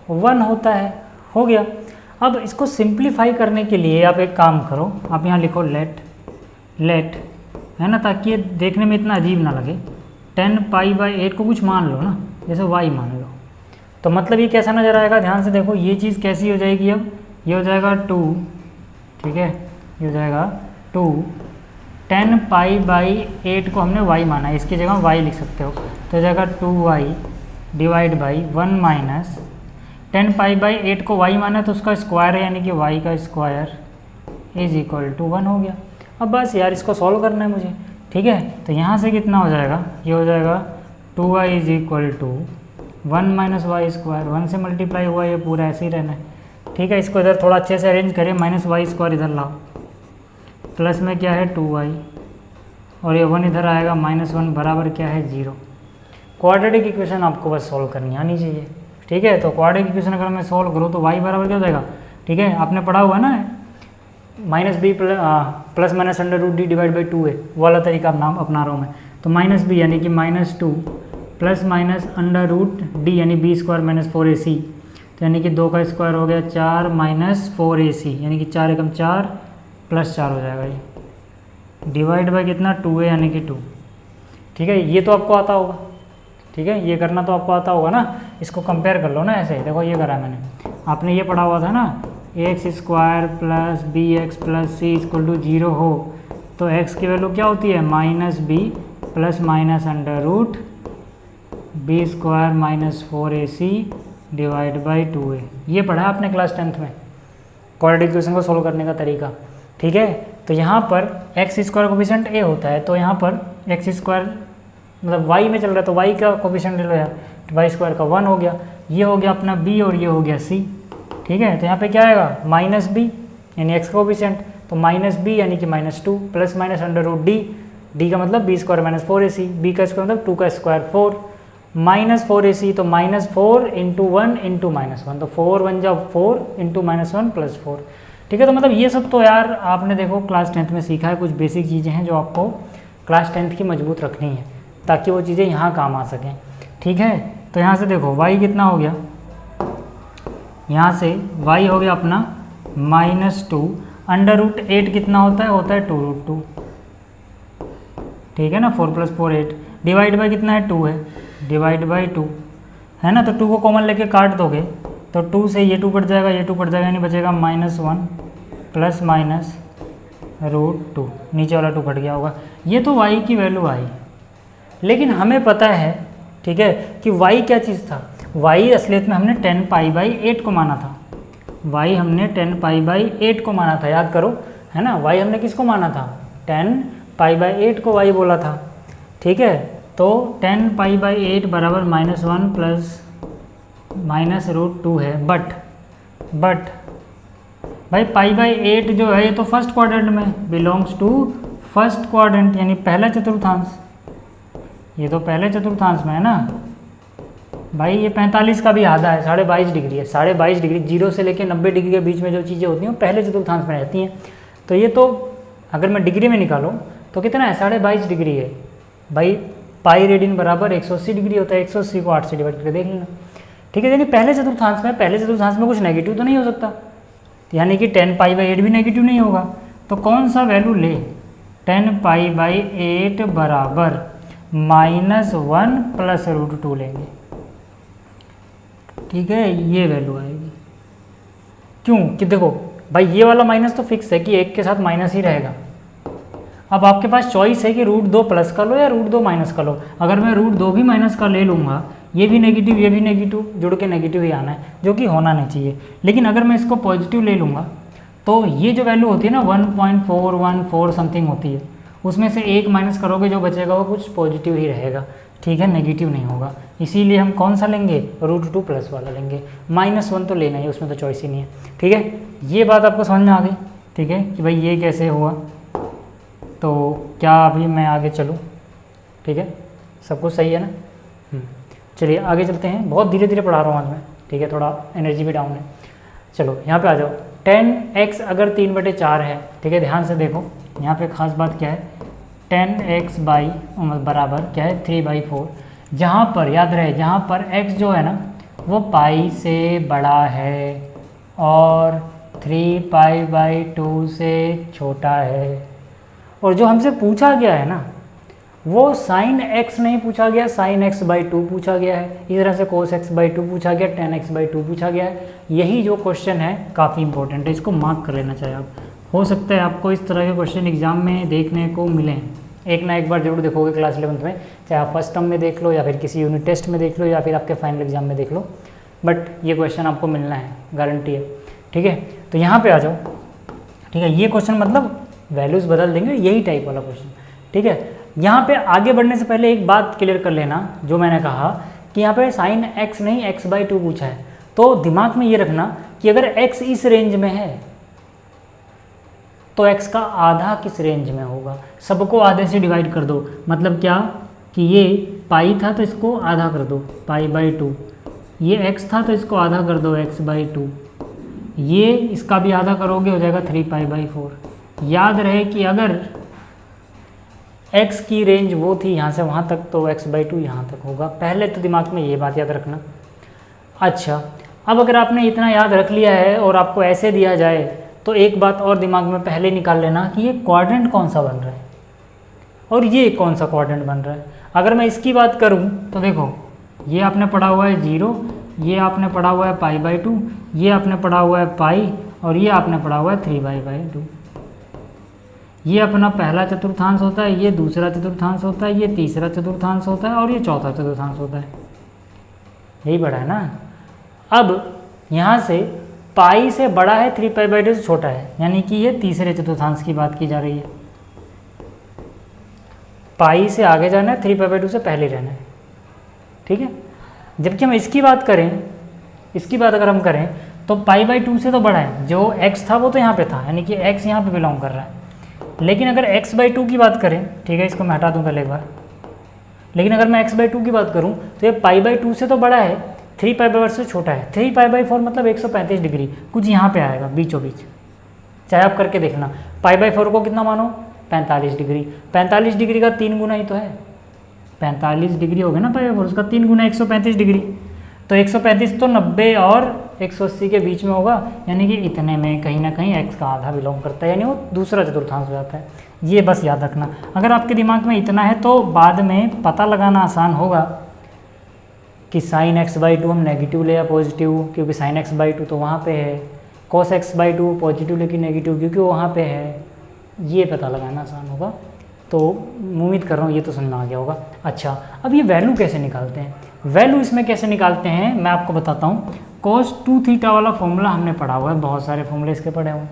1 होता है, हो गया। अब इसको सिंप्लीफाई करने के लिए आप एक काम करो, आप यहाँ लिखो लेट है ना, ताकि ये देखने में इतना अजीब ना लगे। 10 π/8 को कुछ मान लो ना, जैसे y मान लो, तो मतलब ये कैसा नज़र आएगा? ध्यान से देखो, ये चीज़ कैसी हो जाएगी? अब ये हो जाएगा 2, ठीक है, ये हो जाएगा 2। 10 π/8 को हमने y माना है, इसकी जगह y लिख सकते हो, तो हो जाएगा 2y डिवाइड बाई 1 माइनस 10 π/8 को y माना है तो उसका स्क्वायर है, यानी कि y का स्क्वायर इज इक्वल टू 1 हो गया। अब बस यार इसको सॉल्व करना है मुझे, ठीक है। तो यहाँ से कितना हो जाएगा? ये हो जाएगा 2y is equal to 1 minus Y square, 1 से मल्टीप्लाई हुआ, ये पूरा ऐसे ही रहना है, ठीक है। इसको इधर थोड़ा अच्छे से अरेंज करें, माइनस वाई स्क्वायर इधर लाओ, प्लस में क्या है 2y, और ये 1 इधर आएगा, -1 बराबर क्या है 0। क्वाड्रेटिक इक्वेशन आपको बस सॉल्व करनी आनी चाहिए, ठीक है। तो क्वाड्रेटिक इक्वेशन अगर मैं सॉल्व करूँ तो y बराबर क्या हो जाएगा? ठीक है, आपने पढ़ा हुआ है ना, -b plus minus √d divide by 2a, वाला तरीका नाम अपना रहा हूँ मैं। तो -b यानी कि -2 प्लस माइनस √d यानी b स्क्वायर माइनस 4ac, तो यानी कि 2 का स्क्वायर हो गया 4 माइनस 4ac, यानी कि 4 एकम 4 प्लस 4 हो जाएगा ये, डिवाइड बाई कितना 2a यानी कि 2, ठीक है। ये तो आपको आता होगा, ठीक है, ये करना तो आपको आता होगा ना। इसको कंपेयर कर लो ना, ऐसे देखो ये करा मैंने, आपने ये पढ़ा हुआ था ना, X square plus B X plus C equal to 0 हो तो x की वैल्यू क्या होती है? -b plus minus √b square minus 4ac divide by 2a। ये पढ़ा है आपने क्लास 10th में, क्वाड्रेटिक इक्वेशन को सोल्व करने का तरीका, ठीक है। तो यहाँ पर एक्स स्क्वायर कोफिशिएंट a होता है, तो यहाँ पर एक्स स्क्वायर मतलब y में चल रहा है तो y का कोफिशिएंट ले लो यार, वाई स्क्वायर का 1 हो गया, ये हो गया अपना b और ये हो गया c, ठीक है। तो यहाँ पे क्या आएगा? -b यानी x का कोफिशिएंट, तो -b यानी कि -2 प्लस माइनस √d, d का मतलब b square minus 4ac, b का स्क्वायर मतलब 2 का स्क्वायर 4 माइनस 4ac, तो -4 इंटू 1 इंटू -1, तो 4 1 जा 4 इंटू -1 प्लस 4, ठीक है। तो मतलब ये सब तो यार आपने देखो क्लास 10th में सीखा है, कुछ बेसिक चीज़ें हैं जो आपको क्लास 10th की मजबूत रखनी है ताकि वो चीज़ें यहाँ काम आ सकें, ठीक है। तो यहाँ से देखो y कितना हो गया, यहाँ से y हो गया अपना -2, √8 कितना होता है? होता है 2√2, ठीक है ना, 4 + 4 8, डिवाइड बाई कितना है 2 है, डिवाइड बाई 2 है ना, तो 2 को कॉमन लेके काट दोगे तो 2 से ये 2 कट जाएगा, ये 2 कट जाएगा, यानी बचेगा -1 प्लस माइनस √2, नीचे वाला 2 कट गया होगा। ये तो y की वैल्यू आई, लेकिन हमें पता है ठीक है कि y क्या चीज़ था, y असलियत में हमने 10π/8 को माना था, y हमने 10π/8 को माना था, याद करो है ना, y हमने किसको माना था, 10π/8 को y बोला था, ठीक है। तो 10π/8 बराबर -1 प्लस माइनस √2 है, बट भाई π/8 जो है ये तो फर्स्ट क्वाड्रेंट में बिलोंग्स टू फर्स्ट क्वाड्रेंट, यानी पहला चतुर्थांश, ये तो पहले चतुर्थांश में है ना भाई। ये 45 का भी आधा है, 22.5 डिग्री है, 22.5 डिग्री 0 से लेकर 90 डिग्री के बीच में जो चीज़ें होती हैं वो पहले चतुर्थांश में रहती हैं। तो ये तो अगर मैं डिग्री में निकालूँ तो कितना है, 22.5 डिग्री है भाई। पाई रेडियन बराबर 180 डिग्री होता है, 180 को 8 से डिवाइड करके देख लेना, ठीक है। यानी पहले चतुर्थांश में कुछ नेगेटिव तो नहीं हो सकता, यानी कि 10π/8 भी नेगेटिव नहीं होगा, तो कौन सा वैल्यू ले, 10π/8 बराबर -1 प्लस √2 लेंगे, ठीक है, ये वैल्यू आएगी। क्यों कि देखो भाई ये वाला माइनस तो फिक्स है कि 1 के साथ माइनस ही रहेगा। अब आपके पास चॉइस है कि √2 प्लस कर लो या √2 माइनस कर लो। अगर मैं √2 भी माइनस का ले लूँगा, ये भी नेगेटिव ये भी नेगेटिव, जुड़ के नेगेटिव ही आना है, जो कि होना नहीं चाहिए। लेकिन अगर मैं इसको पॉजिटिव ले लूँगा तो ये जो वैल्यू होती है ना 1.414 समथिंग होती है, उसमें से 1 माइनस करोगे जो बचेगा वो कुछ पॉजिटिव ही रहेगा, ठीक है, नेगेटिव नहीं होगा। इसीलिए हम कौन सा लेंगे, √2 प्लस वाला लेंगे, -1 तो लेना है, उसमें तो चॉइस ही नहीं है, ठीक है। ये बात आपको समझ में आ गई, ठीक है, कि भाई ये कैसे हुआ। तो क्या अभी मैं आगे चलूँ, ठीक है, सब कुछ सही है ना। चलिए आगे चलते हैं, बहुत धीरे धीरे पढ़ा रहा हूँ आज मैं, ठीक है, थोड़ा एनर्जी भी डाउन है। चलो यहाँ पे आ जाओ, 10x अगर 3/4 है, ठीक है, ध्यान से देखो यहाँ पे खास बात क्या है, 10x बराबर क्या है 3/4, जहाँ पर याद रहे जहाँ पर x जो है ना वो पाई से बड़ा है और 3π/2 से छोटा है। और जो हमसे पूछा गया है ना वो sin x नहीं पूछा गया, sin x/2 पूछा गया है, इस तरह से cos x/2 पूछा गया, tan x/2 पूछा गया है। यही जो क्वेश्चन है काफ़ी इंपॉर्टेंट है, इसको मार्क कर लेना चाहिए आप। हो सकता है आपको इस तरह के क्वेश्चन एग्जाम में देखने को मिलें, एक ना एक बार जरूर देखोगे क्लास 11th में, चाहे आप फर्स्ट टर्म में देख लो या फिर किसी यूनिट टेस्ट में देख लो या फिर आपके फाइनल एग्जाम में देख लो, बट ये क्वेश्चन आपको मिलना है, गारंटी है, ठीक है। तो यहाँ पे आ जाओ, ठीक है, ये क्वेश्चन मतलब वैल्यूज़ बदल देंगे, यही टाइप वाला क्वेश्चन, ठीक है। यहाँ पे आगे बढ़ने से पहले एक बात क्लियर कर लेना, जो मैंने कहा कि यहाँ पे sin x नहीं x/2 पूछा है, तो दिमाग में ये रखना कि अगर x इस रेंज में है तो x का आधा किस रेंज में होगा, सबको आधे से डिवाइड कर दो। मतलब क्या कि ये पाई था तो इसको आधा कर दो π/2, ये x था तो इसको आधा कर दो x/2, ये इसका भी आधा करोगे हो जाएगा 3π/4। याद रहे कि अगर x की रेंज वो थी यहाँ से वहाँ तक तो x/2 यहाँ तक होगा, पहले तो दिमाग में ये बात याद रखना। अच्छा, अब अगर आपने इतना याद रख लिया है और आपको ऐसे दिया जाए तो एक बात और दिमाग में पहले निकाल लेना कि ये क्वाड्रेंट कौन सा बन रहा है और ये कौन सा क्वाड्रेंट बन रहा है। अगर मैं इसकी बात करूँ तो देखो ये आपने पढ़ा हुआ है 0, ये आपने पढ़ा हुआ है π/2, ये आपने पढ़ा हुआ है पाई और ये आपने पढ़ा हुआ है 3π/2। ये अपना पहला चतुर्थांश होता है, ये दूसरा चतुर्थांश होता है, ये तीसरा चतुर्थांश होता है और ये चौथा चतुर्थांश होता है, यही बड़ा है ना। अब यहाँ से पाई से बड़ा है 3π/2 से छोटा है, यानी कि ये तीसरे चतुर्थांश की बात की जा रही है। पाई से आगे जाना है, 3π/2 से पहले रहना है, ठीक है। जबकि हम इसकी बात करें, इसकी बात अगर हम करें तो π/2 से तो बड़ा है, जो x था वो तो यहाँ पे था, यानी कि x यहाँ पे बिलोंग कर रहा है। लेकिन अगर x/2 की बात करें, ठीक है, इसको मैं हटा दूँ पहले एक बार, लेकिन अगर मैं x/2 की बात करूँ तो ये π/2 से तो बड़ा है, 3π/4 से छोटा है। 3π/4 मतलब 135 डिग्री कुछ यहाँ पे आएगा बीचों बीच, चाहे आप करके देखना। π/4 को कितना मानो 45 डिग्री, 45 डिग्री का 3 गुना ही तो है, 45 डिग्री हो गया ना π/4, उसका 3 गुना 135 डिग्री, तो 135 तो 90 और 180 के बीच में होगा, यानी कि इतने में कहीं ना कहीं x का आधा बिलोंग करता है, यानी वो दूसरा चतुर्थांश हो जाता है। ये बस याद रखना। अगर आपके दिमाग में इतना है तो बाद में पता लगाना आसान होगा कि sin x/2 हम नेगेटिव ले या पॉजिटिव, क्योंकि sin x/2 तो वहाँ पे है, cos x/2 पॉजिटिव लेकिन नेगेटिव क्योंकि वो वहाँ पे है। ये पता लगाना आसान होगा। तो उम्मीद कर रहा हूँ ये तो समझ में आ गया होगा। अच्छा, अब ये वैल्यू कैसे निकालते हैं? वैल्यू इसमें कैसे निकालते हैं मैं आपको बताता हूँ। cos 2θ वाला फॉर्मूला हमने पढ़ा हुआ है, बहुत सारे फॉर्मूले इसके पढ़े हुए हैं।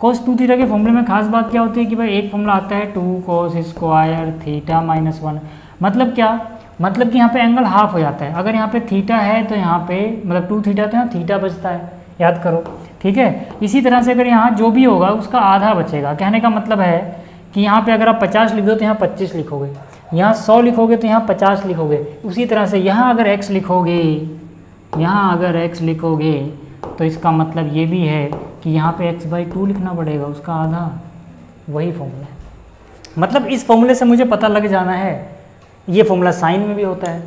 cos 2θ के फॉर्मूले में खास बात क्या होती है कि भाई एक फॉर्मूला आता है 2 cos स्क्वायर थीटा माइनस 1। मतलब क्या? मतलब कि यहाँ पे एंगल हाफ हो जाता है। अगर यहाँ पे थीटा है तो यहाँ पे मतलब 2θ तो यहाँ थीटा बचता है, याद करो, ठीक है। इसी तरह से अगर यहाँ जो भी होगा उसका आधा बचेगा। कहने का मतलब है कि यहाँ पे अगर आप 50 लिख दो तो यहाँ 25 लिखोगे, यहाँ 100 लिखोगे तो यहाँ 50 लिखोगे। उसी तरह से यहाँ अगर x लिखोगे, यहाँ अगर x लिखोगे तो इसका मतलब ये भी है कि यहाँ पे x/2 लिखना पड़ेगा, उसका आधा। वही फॉर्मूला है। मतलब इस फॉर्मूले से मुझे पता लग जाना है। ये फॉर्मूला साइन में भी होता है,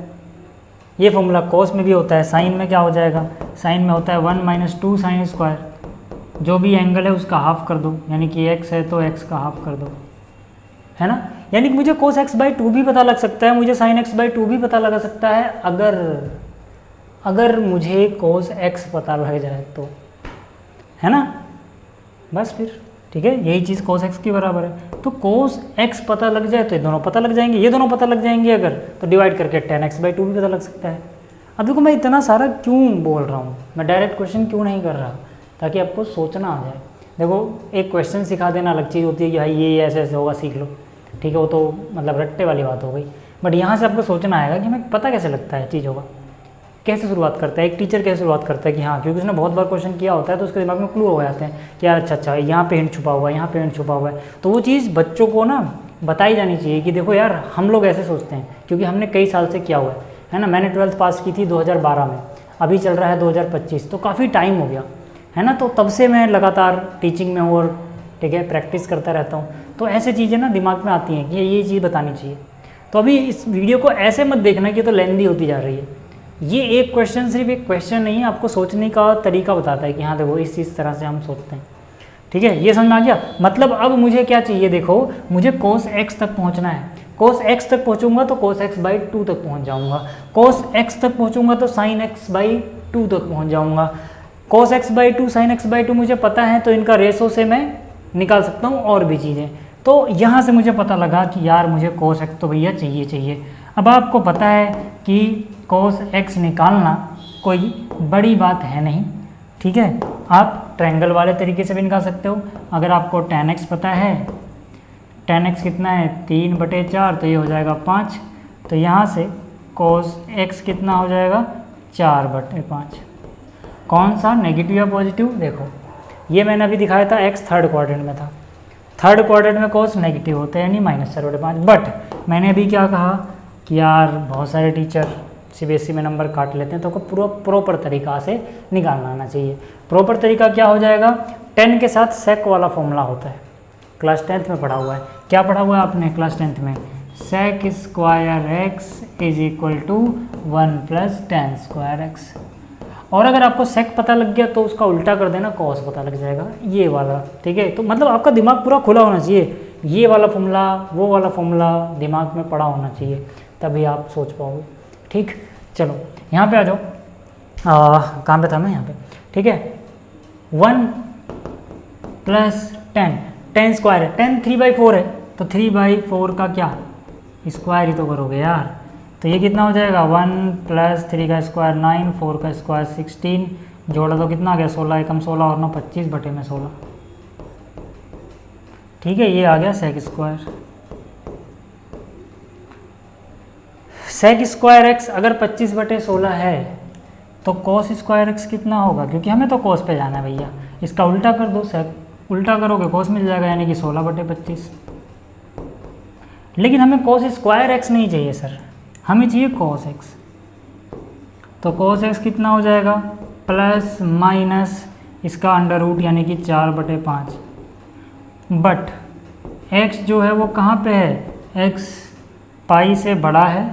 ये फॉर्मूला कॉस में भी होता है। साइन में क्या हो जाएगा? साइन में होता है 1 - 2 sin स्क्वायर, जो भी एंगल है उसका हाफ कर दो, यानी कि x है तो x का हाफ कर दो, है ना। यानी कि मुझे cos x/2 भी पता लग सकता है, मुझे sin x/2 भी पता लगा सकता है, अगर मुझे cos x पता लग जाए तो, है ना। बस फिर ठीक है, यही चीज़ cos x के बराबर है। तो cos x पता लग जाए तो ये दोनों पता लग जाएंगे, ये दोनों पता लग जाएंगे अगर, तो डिवाइड करके tan x/2 भी पता लग सकता है। अब देखो मैं इतना सारा क्यों बोल रहा हूँ, मैं डायरेक्ट क्वेश्चन क्यों नहीं कर रहा, ताकि आपको सोचना आ जाए। देखो एक क्वेश्चन सिखा देना अलग चीज़ होती है कि भाई ये ऐसे ऐसे होगा सीख लो, ठीक है, वो तो मतलब रट्टे वाली बात हो गई। बट यहाँ से आपको सोचना आएगा कि हमें पता कैसे लगता है चीज़ों का, कैसे शुरुआत करता है एक टीचर, कैसे शुरुआत करता है कि हाँ, क्योंकि उसने बहुत बार क्वेश्चन किया होता है तो उसके दिमाग में क्लू हो जाते हैं कि यार अच्छा यहाँ पे हिंट छुपा हुआ है, यहाँ पे हिंट छुपा हुआ है। तो वो चीज़ बच्चों को ना बताई जानी चाहिए कि देखो यार हम लोग ऐसे सोचते हैं, क्योंकि हमने कई साल से किया हुआ है ना। मैंने 12th पास की थी 2012 में, अभी चल रहा है 2025, तो काफ़ी टाइम हो गया है ना। तो तब से मैं लगातार टीचिंग में हूँ और ठीक है प्रैक्टिस करता रहता हूँ। तो ऐसे चीज़ें ना दिमाग में आती हैं कि ये चीज़ बतानी चाहिए। तो अभी इस वीडियो को ऐसे मत देखना कि तो लेंदी होती जा रही है। ये एक क्वेश्चन सिर्फ एक क्वेश्चन नहीं है, आपको सोचने का तरीका बताता है कि हाँ देखो इस तरह से हम सोचते हैं, ठीक है। ये समझ आ गया। मतलब अब मुझे क्या चाहिए, देखो मुझे cos x तक पहुँचना है। cos x तक पहुँचूंगा तो cos x/2 तक पहुँच जाऊँगा, cos x तक पहुँचूंगा तो sin x/2 तक पहुँच जाऊँगा। cos x/2 sin x/2 मुझे पता है, तो इनका रेशो से मैं निकाल सकता हूँ और भी चीज़ें। तो यहाँ से मुझे पता लगा कि यार मुझे cos x तो भैया चाहिए। अब आपको पता है कि cos x निकालना कोई बड़ी बात है नहीं, ठीक है। आप ट्रायंगल वाले तरीके से भी निकाल सकते हो। अगर आपको tan x पता है, tan x कितना है 3/4, तो ये हो जाएगा 5। तो यहाँ से cos x कितना हो जाएगा 4/5। कौन सा, नेगेटिव या पॉजिटिव? देखो ये मैंने अभी दिखाया था, x थर्ड क्वाड्रेंट में था। थर्ड क्वाड्रेंट में cos नेगेटिव होता है, यानी -4/5। बट मैंने अभी क्या कहा कि यार बहुत सारे टीचर CBSE में नंबर काट लेते हैं, तो आपको पूरा प्रॉपर तरीका से निकालना आना चाहिए। प्रॉपर तरीका क्या हो जाएगा, 10 के साथ sec वाला फॉर्मूला होता है, क्लास 10th में पढ़ा हुआ है। क्या पढ़ा हुआ है आपने क्लास 10th में? sec square x is equal to 1 + tan square x। और अगर आपको sec पता लग गया तो उसका उल्टा कर देना, cos पता लग जाएगा, ये वाला, ठीक है। तो मतलब आपका दिमाग पूरा खुला होना चाहिए, ये वाला फॉर्मूला वो वाला फॉर्मूला दिमाग में पड़ा होना चाहिए, तभी आप सोच पाओगे, ठीक। चलो यहाँ पे आ जाओ, कहाँ पे था मैं, यहाँ पे, ठीक है। 1 + 10 स्क्वायर है, 10 3/4 है, तो 3/4 का क्या स्क्वायर ही तो करोगे यार। तो ये कितना हो जाएगा 1 + 3 का स्क्वायर 9, 4 का स्क्वायर 16, जोड़ा तो कितना आ गया 16, एकम 16 और 9 25/16, ठीक है। ये आ गया sec square. sec square x अगर 25/16 है तो cos स्क्वायर x कितना होगा, क्योंकि हमें तो cos पे जाना है भैया। इसका उल्टा कर दो, sec उल्टा करोगे cos मिल जाएगा, यानी कि 16/25। लेकिन हमें cos स्क्वायर x नहीं चाहिए सर, हमें चाहिए cos x। तो cos x कितना हो जाएगा, प्लस माइनस इसका अंडर रूट, यानी कि 4/5। बट x जो है वो कहाँ पे है, x पाई से बड़ा है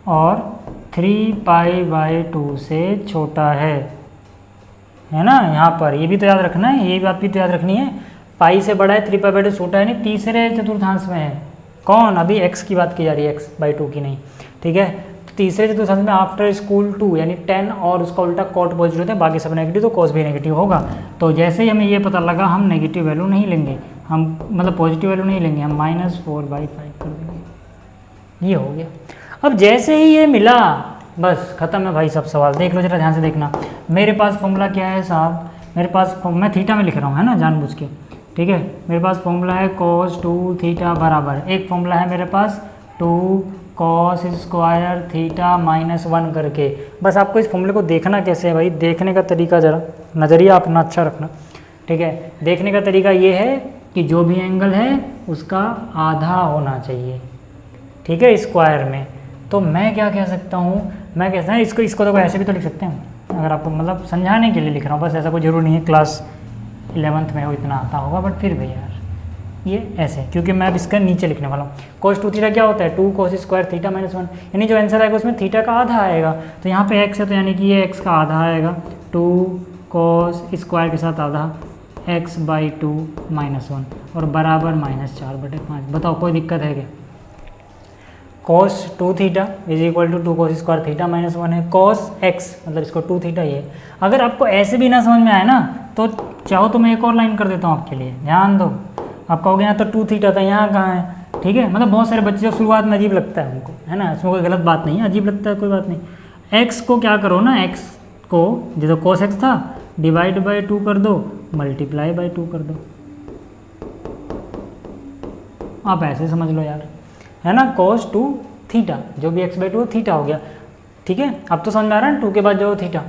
और 3π/2 से छोटा है। है ना, यहाँ पर ये भी तो याद रखना है, ये बात भी तो याद रखनी है। पाई से बड़ा है, 3π/2 छोटा है, नहीं तीसरे चतुर्थांश में है। कौन, अभी x की बात की जा रही है, x/2 की नहीं, ठीक है। तो तीसरे चतुर्थांश में आफ्टर स्कूल 2 यानी 10 और उसका उल्टा कॉट पॉजिटिव होता है, बाकी सब नेगेटिव, तो कॉस भी नेगेटिव होगा। तो जैसे ही हमें ये पता लगा, हम नेगेटिव वैल्यू नहीं लेंगे, हम मतलब पॉजिटिव वैल्यू नहीं लेंगे, हम -4/5 कर देंगे। ये हो गया। अब जैसे ही ये मिला, बस खत्म है भाई सब सवाल। देख लो जरा ध्यान से देखना, मेरे पास फॉर्मूला क्या है साहब, मेरे पास मैं थीटा में लिख रहा हूँ, है ना, जानबूझ के, ठीक है। मेरे पास फॉर्मूला है cos 2 थीटा बराबर, एक फॉर्मूला है मेरे पास 2 cos स्क्वायर थीटा -1 करके। बस आपको इस फॉर्मूले को देखना कैसे है भाई, देखने का तरीका जरा नज़रिया अपना अच्छा रखना, ठीक है। देखने का तरीका ये है कि जो भी एंगल है उसका आधा होना चाहिए, ठीक है, स्क्वायर में। तो मैं क्या कह सकता हूँ, मैं कहता हूँ इसको तो ऐसे भी तो लिख सकते हैं, अगर आपको मतलब समझाने के लिए लिख रहा हूँ, बस ऐसा कोई ज़रूरी नहीं है क्लास 11th में हो इतना आता होगा, बट फिर भी यार ये ऐसे, क्योंकि मैं अब इसका नीचे लिखने वाला हूँ। cos 2 थीटा क्या होता है, 2 cos स्क्वायर थीटा -1, यानी जो आंसर आएगा उसमें थीटा का आधा आएगा। तो यहाँ पे x है, तो यानी कि ये x का आधा आएगा, 2 cos स्क्वायर के साथ आधा x/2 -1 और बराबर -4/5। बताओ कोई दिक्कत है क्या। cos 2 theta is equal to 2 cos square theta -1 है, cos x मतलब इसको 2 थीटा ही है। अगर आपको ऐसे भी ना समझ में आए ना, तो चाहो तो मैं एक और लाइन कर देता हूँ आपके लिए, ध्यान दो। आप कहोगे यहाँ तो 2 थीटा था, यहाँ कहाँ है, ठीक है। मतलब बहुत सारे बच्चे शुरुआत में अजीब लगता है उनको, है ना, इसमें कोई गलत बात नहीं है, अजीब लगता है कोई बात नहीं। x को क्या करो ना, x को जो cos x था डिवाइड बाई 2 कर दो, मल्टीप्लाई बाई 2 कर दो। आप ऐसे समझ लो यार, है ना, cos 2 थीटा जो भी x/2 थीटा हो गया, ठीक है। अब तो समझ में आ रहा है 2 के बाद जो थीटा।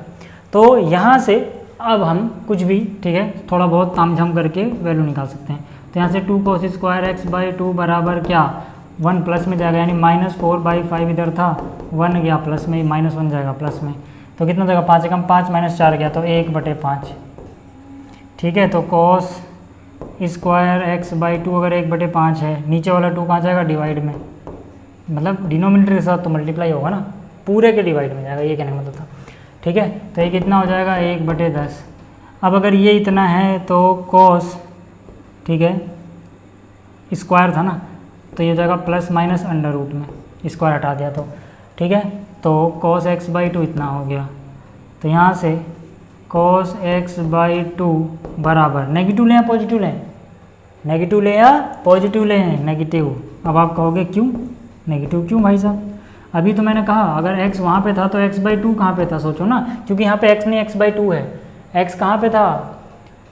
तो यहाँ से अब हम कुछ भी, ठीक है, थोड़ा बहुत तामझाम करके वैल्यू निकाल सकते हैं। तो यहाँ से 2 cos स्क्वायर x/2 बराबर क्या, 1 प्लस में जाएगा, यानी -4/5 इधर था, 1 गया प्लस में, -1 जाएगा प्लस में, तो कितना जाएगा, 5 एकम 5 -4 गया, तो 1/5, ठीक है। तो cos स्क्वायर x/2 अगर 1/5 है, नीचे वाला 2 कहाँ जाएगा, डिवाइड में, मतलब डिनोमिनेटर के साथ तो मल्टीप्लाई होगा ना, पूरे के डिवाइड में जाएगा, ये कहने का मतलब था, ठीक है। तो ये कितना हो जाएगा, 1/10। अब अगर ये इतना है तो cos, ठीक है, स्क्वायर था ना, तो ये हो जाएगा प्लस माइनस अंडर रूट में, स्क्वायर हटा दिया तो, ठीक है। तो cos x/2 इतना हो गया। तो यहाँ से cos x/2 बराबर, नेगेटिव लें या पॉजिटिव लें, नेगेटिव लें या पॉजिटिव लें, नेगेटिव। अब आप कहोगे क्यों नेगेटिव, क्यों भाई साहब, अभी तो मैंने कहा अगर x वहाँ पे था तो x/2 कहाँ पे था, सोचो ना, क्योंकि यहाँ पे x नहीं x/2 है, x कहाँ पे था,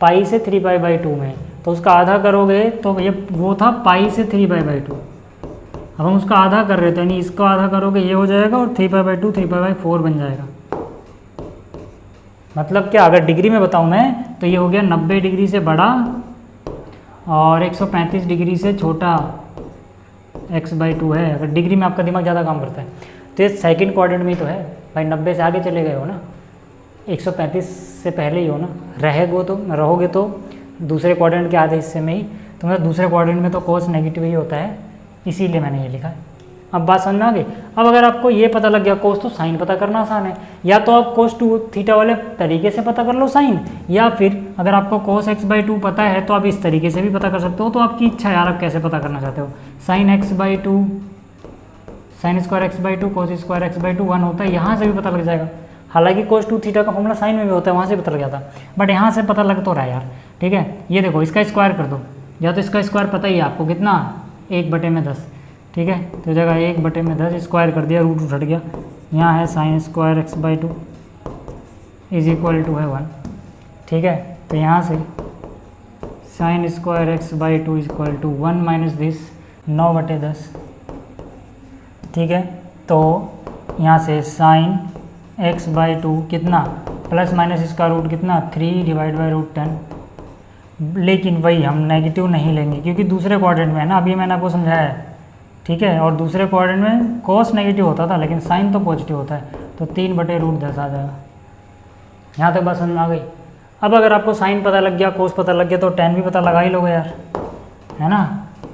पाई से 3π/2 में, तो उसका आधा करोगे तो ये वो था पाई से 3π/2। अब हम उसका आधा कर रहे थे, यानी इसका आधा करोगे ये हो जाएगा, और 3π/2 3π/4 बन जाएगा। मतलब क्या, अगर डिग्री में बताऊँ मैं तो ये हो गया 90 डिग्री से बड़ा और 135 डिग्री से छोटा x/2 है। अगर डिग्री में आपका दिमाग ज़्यादा काम करता है तो ये सेकंड क्वाड्रेंट में ही तो है भाई, 90 से आगे चले गए हो ना, 135 से पहले ही हो ना, रहोगे तो दूसरे क्वाड्रेंट के आधे हिस्से में ही, तो मतलब दूसरे क्वाड्रेंट में तो cos नेगेटिव ही होता है, इसीलिए मैंने ये लिखा है। अब बात समझ में आ गई। अब अगर आपको ये पता लग गया cos, तो साइन पता करना आसान है, या तो आप cos 2 थीटा वाले तरीके से पता कर लो साइन, या फिर अगर आपको cos x/2 पता है तो आप इस तरीके से भी पता कर सकते हो। तो आपकी इच्छा है यार, आप कैसे पता करना चाहते हो। Sine x/2, sine square x/2 cos square x/2 1 होता है, यहाँ से भी पता लग जाएगा। हालांकि cos 2 थीटा का फॉर्मूला साइन में भी होता है, वहाँ से पता लग जाता, बट यहाँ से पता लग तो रहा है यार, ठीक है। ये देखो इसका स्क्वायर कर दो, या तो इसका स्क्वायर पता ही है आपको कितना, 1/10, ठीक है। तो जगह 1/10 स्क्वायर कर दिया, रूट उठ गया, यहाँ है sine square x/2 is equal to है 1, ठीक है। तो यहाँ से sine square x/2 is equal to 1 minus this 9/10, ठीक है। तो यहाँ से साइन x/2 कितना, प्लस माइनस इसका रूट कितना, 3 डिवाइड बाई √10। लेकिन वही हम नेगेटिव नहीं लेंगे, क्योंकि दूसरे क्वाड्रेंट में है ना, अभी मैंने आपको समझाया है, ठीक है। और दूसरे क्वाड्रेंट में cos नेगेटिव होता था, लेकिन साइन तो पॉजिटिव होता है, तो 3/√10 आ जाएगा। यहाँ तक बात समझ में आ गई। अब अगर आपको साइन पता लग गया, cos पता लग गया, तो tan भी पता लगा ही लोगे यार, है ना।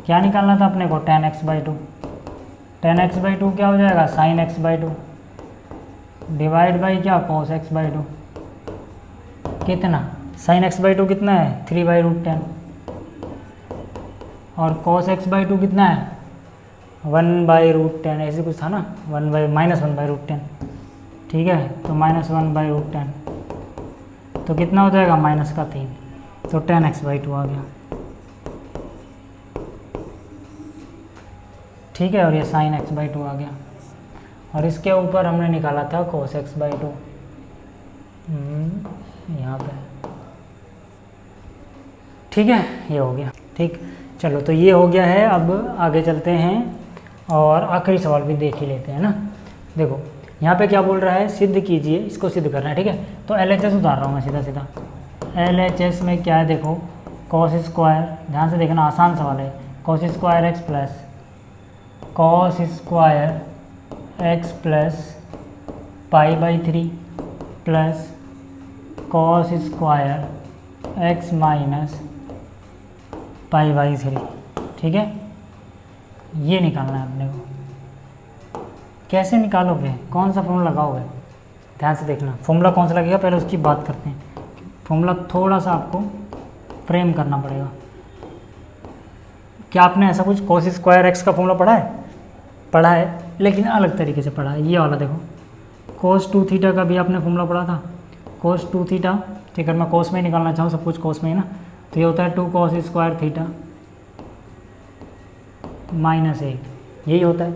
क्या निकालना था अपने को, tan x/2, tan x/2 क्या हो जाएगा, साइन x/2 डिवाइड बाई क्या, cos x/2, कितना, साइन एक्स बाई टू कितना है 3/√10 और कॉस एक्स बाई टू कितना है 1/√10, ऐसे कुछ था ना, -1/√10। ठीक है, तो -1/√10 तो कितना हो जाएगा माइनस का 3, तो tan x/2 आ गया। ठीक है, और ये sin x/2 आ गया, और इसके ऊपर हमने निकाला था cos x/2 यहाँ पे। ठीक है, ये हो गया। ठीक, चलो तो ये हो गया है। अब आगे चलते हैं और आखिरी सवाल भी देख ही लेते हैं ना। देखो यहाँ पे क्या बोल रहा है, सिद्ध कीजिए, इसको सिद्ध करना है। ठीक है, तो LHS उतार रहा हूँ मैं सीधा सीधा। LHS में क्या है, देखो cos स्क्वायर, ध्यान से देखना, आसान सवाल है। cos square x plus cos square x plus π/3 plus cos square x minus π/3। ठीक है, ये निकालना है अपने को। कैसे निकालोगे, कौन सा फॉर्मूला लगाओगे, ध्यान से देखना। फॉर्मूला कौन सा लगेगा पहले उसकी बात करते हैं। फॉर्मूला थोड़ा सा आपको फ्रेम करना पड़ेगा। क्या आपने ऐसा कुछ cos स्क्वायर एक्स का फॉर्मूला पढ़ा है, लेकिन अलग तरीके से पढ़ा है। ये वाला देखो, cos 2 थीटा का भी आपने फॉर्मूला पढ़ा था, cos 2 थीटा। ठीक है, मैं cos में ही निकालना चाहूँ, सब कुछ cos में ही ना, तो ये होता है 2 cos स्क्वायर थीटा -1, यही होता है।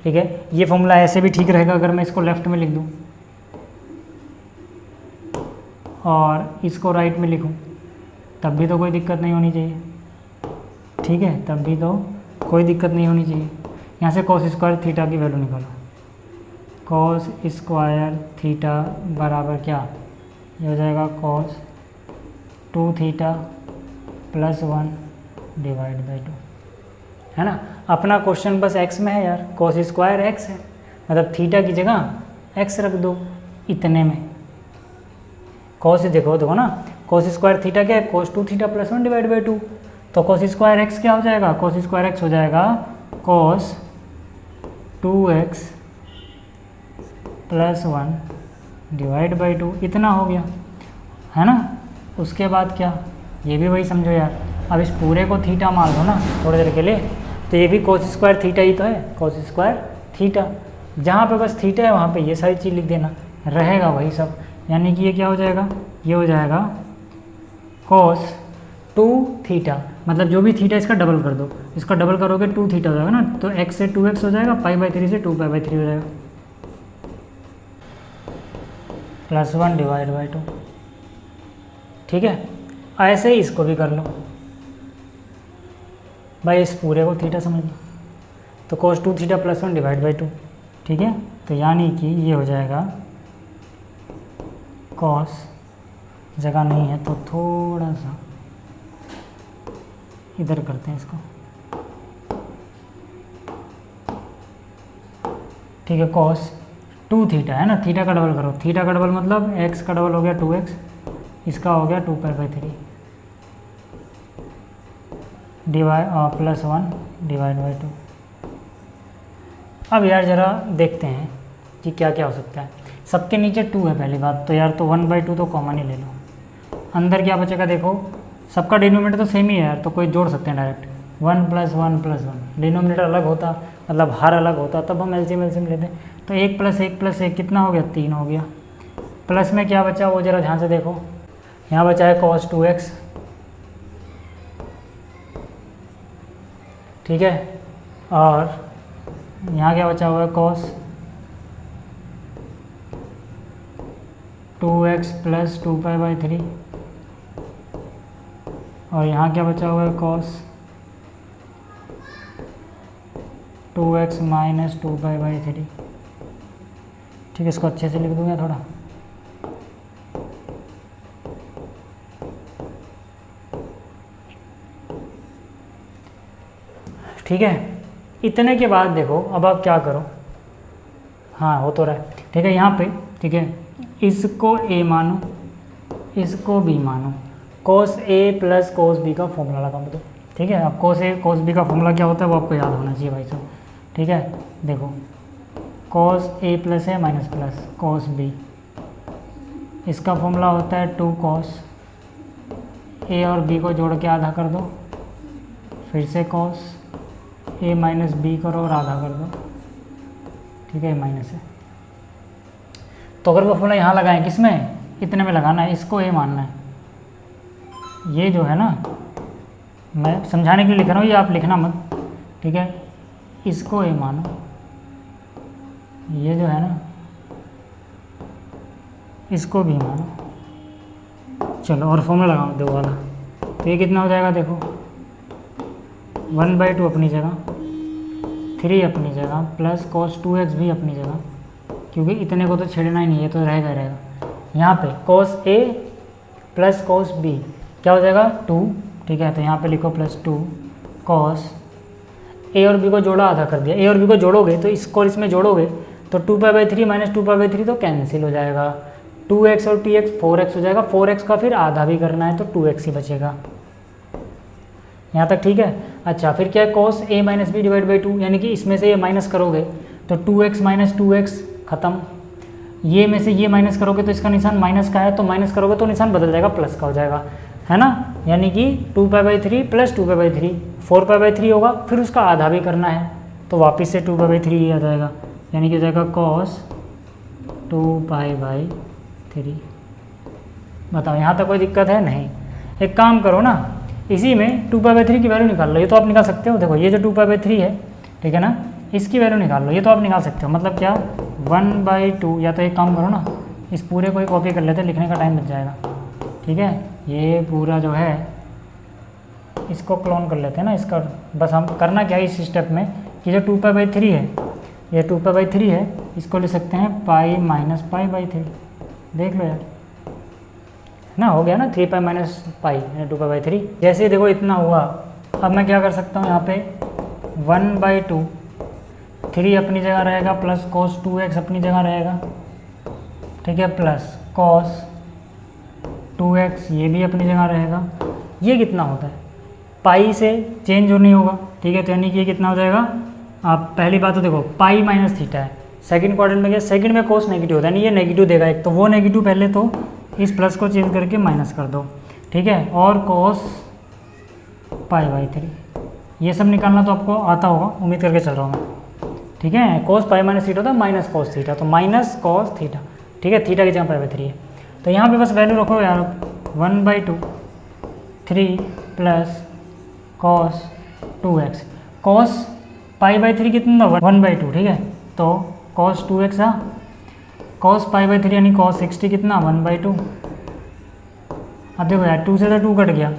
ठीक है, ये फॉर्मूला ऐसे भी ठीक रहेगा अगर मैं इसको लेफ्ट में लिख दूँ और इसको राइट में लिखूँ, तब भी तो कोई दिक्कत नहीं होनी चाहिए। ठीक है, तब भी तो कोई दिक्कत नहीं होनी चाहिए। यहाँ से cos स्क्वायर थीटा की वैल्यू निकालो, cos स्क्वायर थीटा बराबर क्या, ये हो जाएगा cos 2 थीटा + 1/2, है ना। अपना क्वेश्चन बस x में है यार, cos स्क्वायर x है, मतलब थीटा की जगह x रख दो इतने में। cos देखो ना, cos स्क्वायर थीटा क्या है, cos 2 थीटा + 1/2, तो cos स्क्वायर x क्या हो जाएगा, cos स्क्वायर x हो जाएगा cos 2x + 1/2, इतना हो गया, है ना। उसके बाद क्या, ये भी वही समझो यार। अब इस पूरे को थीटा मान लो ना थोड़ी देर के लिए, तो ये भी cos स्क्वायर थीटा ही तो है, cos स्क्वायर थीटा। जहाँ पे बस थीटा है वहाँ पे ये सारी चीज़ लिख देना, रहेगा वही सब। यानी कि ये क्या हो जाएगा, ये हो जाएगा cos 2 थीटा, मतलब जो भी थीटा इसका डबल कर दो, इसका डबल करोगे 2 थीटा हो जाएगा ना, तो x से 2x हो जाएगा, π/3 से 2π/3 हो जाएगा, +1/2। ठीक है, ऐसे ही इसको भी कर लो भाई, इस पूरे को थीटा समझ लो, तो cos 2 थीटा + 1/2। ठीक है, तो यानी कि ये हो जाएगा cos, जगह नहीं है तो थोड़ा सा इधर करते हैं इसको। ठीक है, cos 2 थीटा है ना, थीटा का डबल करो, थीटा का डबल मतलब x का डबल हो गया 2x, इसका हो गया 2π/3 + 1/2। अब यार ज़रा देखते हैं कि क्या क्या हो सकता है। सबके नीचे 2 है पहली बात तो यार, तो 1/2 तो कॉमन ही ले लो। अंदर क्या बचेगा देखो, सबका डिनोमिनेटर तो सेम ही है यार, तो कोई जोड़ सकते हैं डायरेक्ट, 1 + 1 + 1। डिनोमिनेटर अलग होता, मतलब हर अलग होता, तब हम एलसीएम लेते हैं। तो 1 + 1 + 1 कितना हो गया, 3 हो गया। प्लस में क्या बचा वो ज़रा ध्यान से देखो, यहाँ बचा है cos 2x। ठीक है, और यहाँ क्या बचा हुआ है cos 2x + 2π/3, और यहाँ क्या बचा हुआ है cos 2x - 2π/3। ठीक है, इसको अच्छे से लिख दूंगा थोड़ा। ठीक है, इतने के बाद देखो अब आप क्या करो, हाँ हो तो रहा है। ठीक है, यहाँ पे ठीक है, इसको a मानो, इसको b मानो, cos a + cos b का फॉर्मूला लगा दो। ठीक है, अब cos a cos b का फॉर्मूला क्या होता है वो आपको याद होना चाहिए भाई साहब। ठीक है, देखो cos a + a - cos b इसका फॉर्मूला होता है 2 cos, ए और बी को जोड़ के आधा कर दो, फिर से cos ए माइनस बी करो और आधा कर दो, ठीक है, माइनस है। तो अगर वो फॉर्मूला यहाँ लगाएं, किस में, इतने में लगाना है, इसको ए मानना है। ये जो है ना, मैं समझाने के लिए लिख रहा हूँ, ये आप लिखना मत, ठीक है, इसको ए मानो, ये जो है ना इसको भी मानो। चलो और फॉर्मूला लगाओ दो वाला, तो ये कितना हो जाएगा देखो, 1/2 अपनी जगह, 3 अपनी जगह, प्लस cos 2x भी अपनी जगह, क्योंकि इतने को तो छेड़ना ही नहीं है, तो रहेगा। यहाँ पे cos a plus cos b क्या हो जाएगा 2, ठीक है, तो यहाँ पे लिखो +2 cos a और b को जोड़ा आधा कर दिया, a और b को जोड़ोगे तो इसको इसमें जोड़ोगे तो 2π/3 माइनस 2π/3 तो कैंसिल हो जाएगा, 2x और tx 4x हो जाएगा, 4x का फिर आधा भी करना है तो 2x ही बचेगा। यहाँ तक ठीक है। अच्छा फिर क्या है, cos a minus B divide by 2, यानी कि इसमें से ये माइनस करोगे तो 2x माइनस 2x ख़त्म, ये में से ये माइनस करोगे तो इसका निशान माइनस का है, तो माइनस करोगे तो निशान बदल जाएगा, प्लस का हो जाएगा, है ना, यानी कि 2π/3 प्लस 2π/3 4π/3 होगा, फिर उसका आधा भी करना है तो वापस से 2π/3 ही आ जाएगा, यानी कि हो जाएगा cos 2π/3। बताओ यहाँ तक कोई दिक्कत है नहीं। एक काम करो ना, इसी में 2π/3 की वैल्यू निकाल लो, ये तो आप निकाल सकते हो, देखो ये जो 2π/3 है, ठीक है ना, इसकी वैल्यू निकाल लो, ये तो आप निकाल सकते हो, मतलब क्या 1/2, या तो एक काम करो ना, इस पूरे को ही कॉपी कर लेते हैं, लिखने का टाइम बच जाएगा, ठीक है, ये पूरा जो है इसको क्लोन कर लेते हैं ना, इसका बस हम करना क्या है इस स्टेप में कि जो 2π/3 है, ये 2π/3 है, इसको ले सकते हैं पाई माइनस π/3, देख लो यार, ना हो गया ना 3π माइनस पाई 2π/3। जैसे ही देखो इतना हुआ, अब मैं क्या कर सकता हूँ यहाँ पे 1/2, 3 अपनी जगह रहेगा, प्लस cos 2x अपनी जगह रहेगा, ठीक है, प्लस cos 2x ये भी अपनी जगह रहेगा। ये कितना होता है, पाई से चेंज नहीं होगा, ठीक है, तो यानी कि ये कितना हो जाएगा, आप पहली बात तो देखो पाई माइनस थीटा है, सेकंड क्वाड्रेंट में क्या, सेकंड में cos नेगेटिव होता है, यानी ये नेगेटिव देगा एक, तो वो नेगेटिव पहले तो इस प्लस को चेंज करके माइनस कर दो, ठीक है, और cos π/3 ये सब निकालना तो आपको आता होगा, उम्मीद करके चल रहा हूँ मैं, ठीक है, cos π माइनस थीटा होता है माइनस cos थीटा, तो माइनस cos थीटा, ठीक है, थीटा की जगह π/3 है, तो यहाँ पे बस वैल्यू रखो यार 1/2 3 प्लस cos 2x, cos π/3 कितना 1/2, ठीक है, तो cos 2x है, cos π/3 यानी cos 60 कितना 1/2। अब देखो यार 2 से तो 2 कट गया,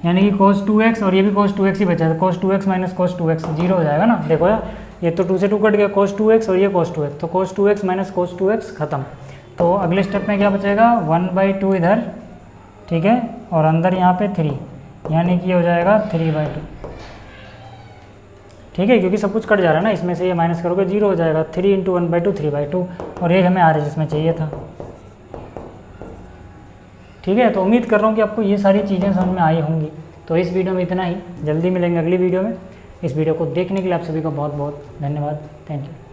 यानी कि cos 2x और ये भी cos 2x ही बचा, तो cos 2x minus cos 2x 0 हो जाएगा ना, देखो यार ये तो 2 से 2 कट गया, cos 2x और ये cos 2x, तो cos 2x minus cos 2x खत्म। तो अगले स्टेप में क्या बचेगा 1/2 इधर, ठीक है, और अंदर यहाँ पे 3, यानी कि हो जाएगा 3/2, ठीक है, क्योंकि सब कुछ कट जा रहा है ना, इसमें से ये माइनस करोगे 0 हो जाएगा, 3 × 1/2 3/2, और ये हमें RHS में चाहिए था, ठीक है। तो उम्मीद कर रहा हूँ कि आपको ये सारी चीज़ें समझ में आई होंगी। तो इस वीडियो में इतना ही, जल्दी मिलेंगे अगली वीडियो में। इस वीडियो को देखने के लिए आप सभी का बहुत बहुत धन्यवाद। Thank you.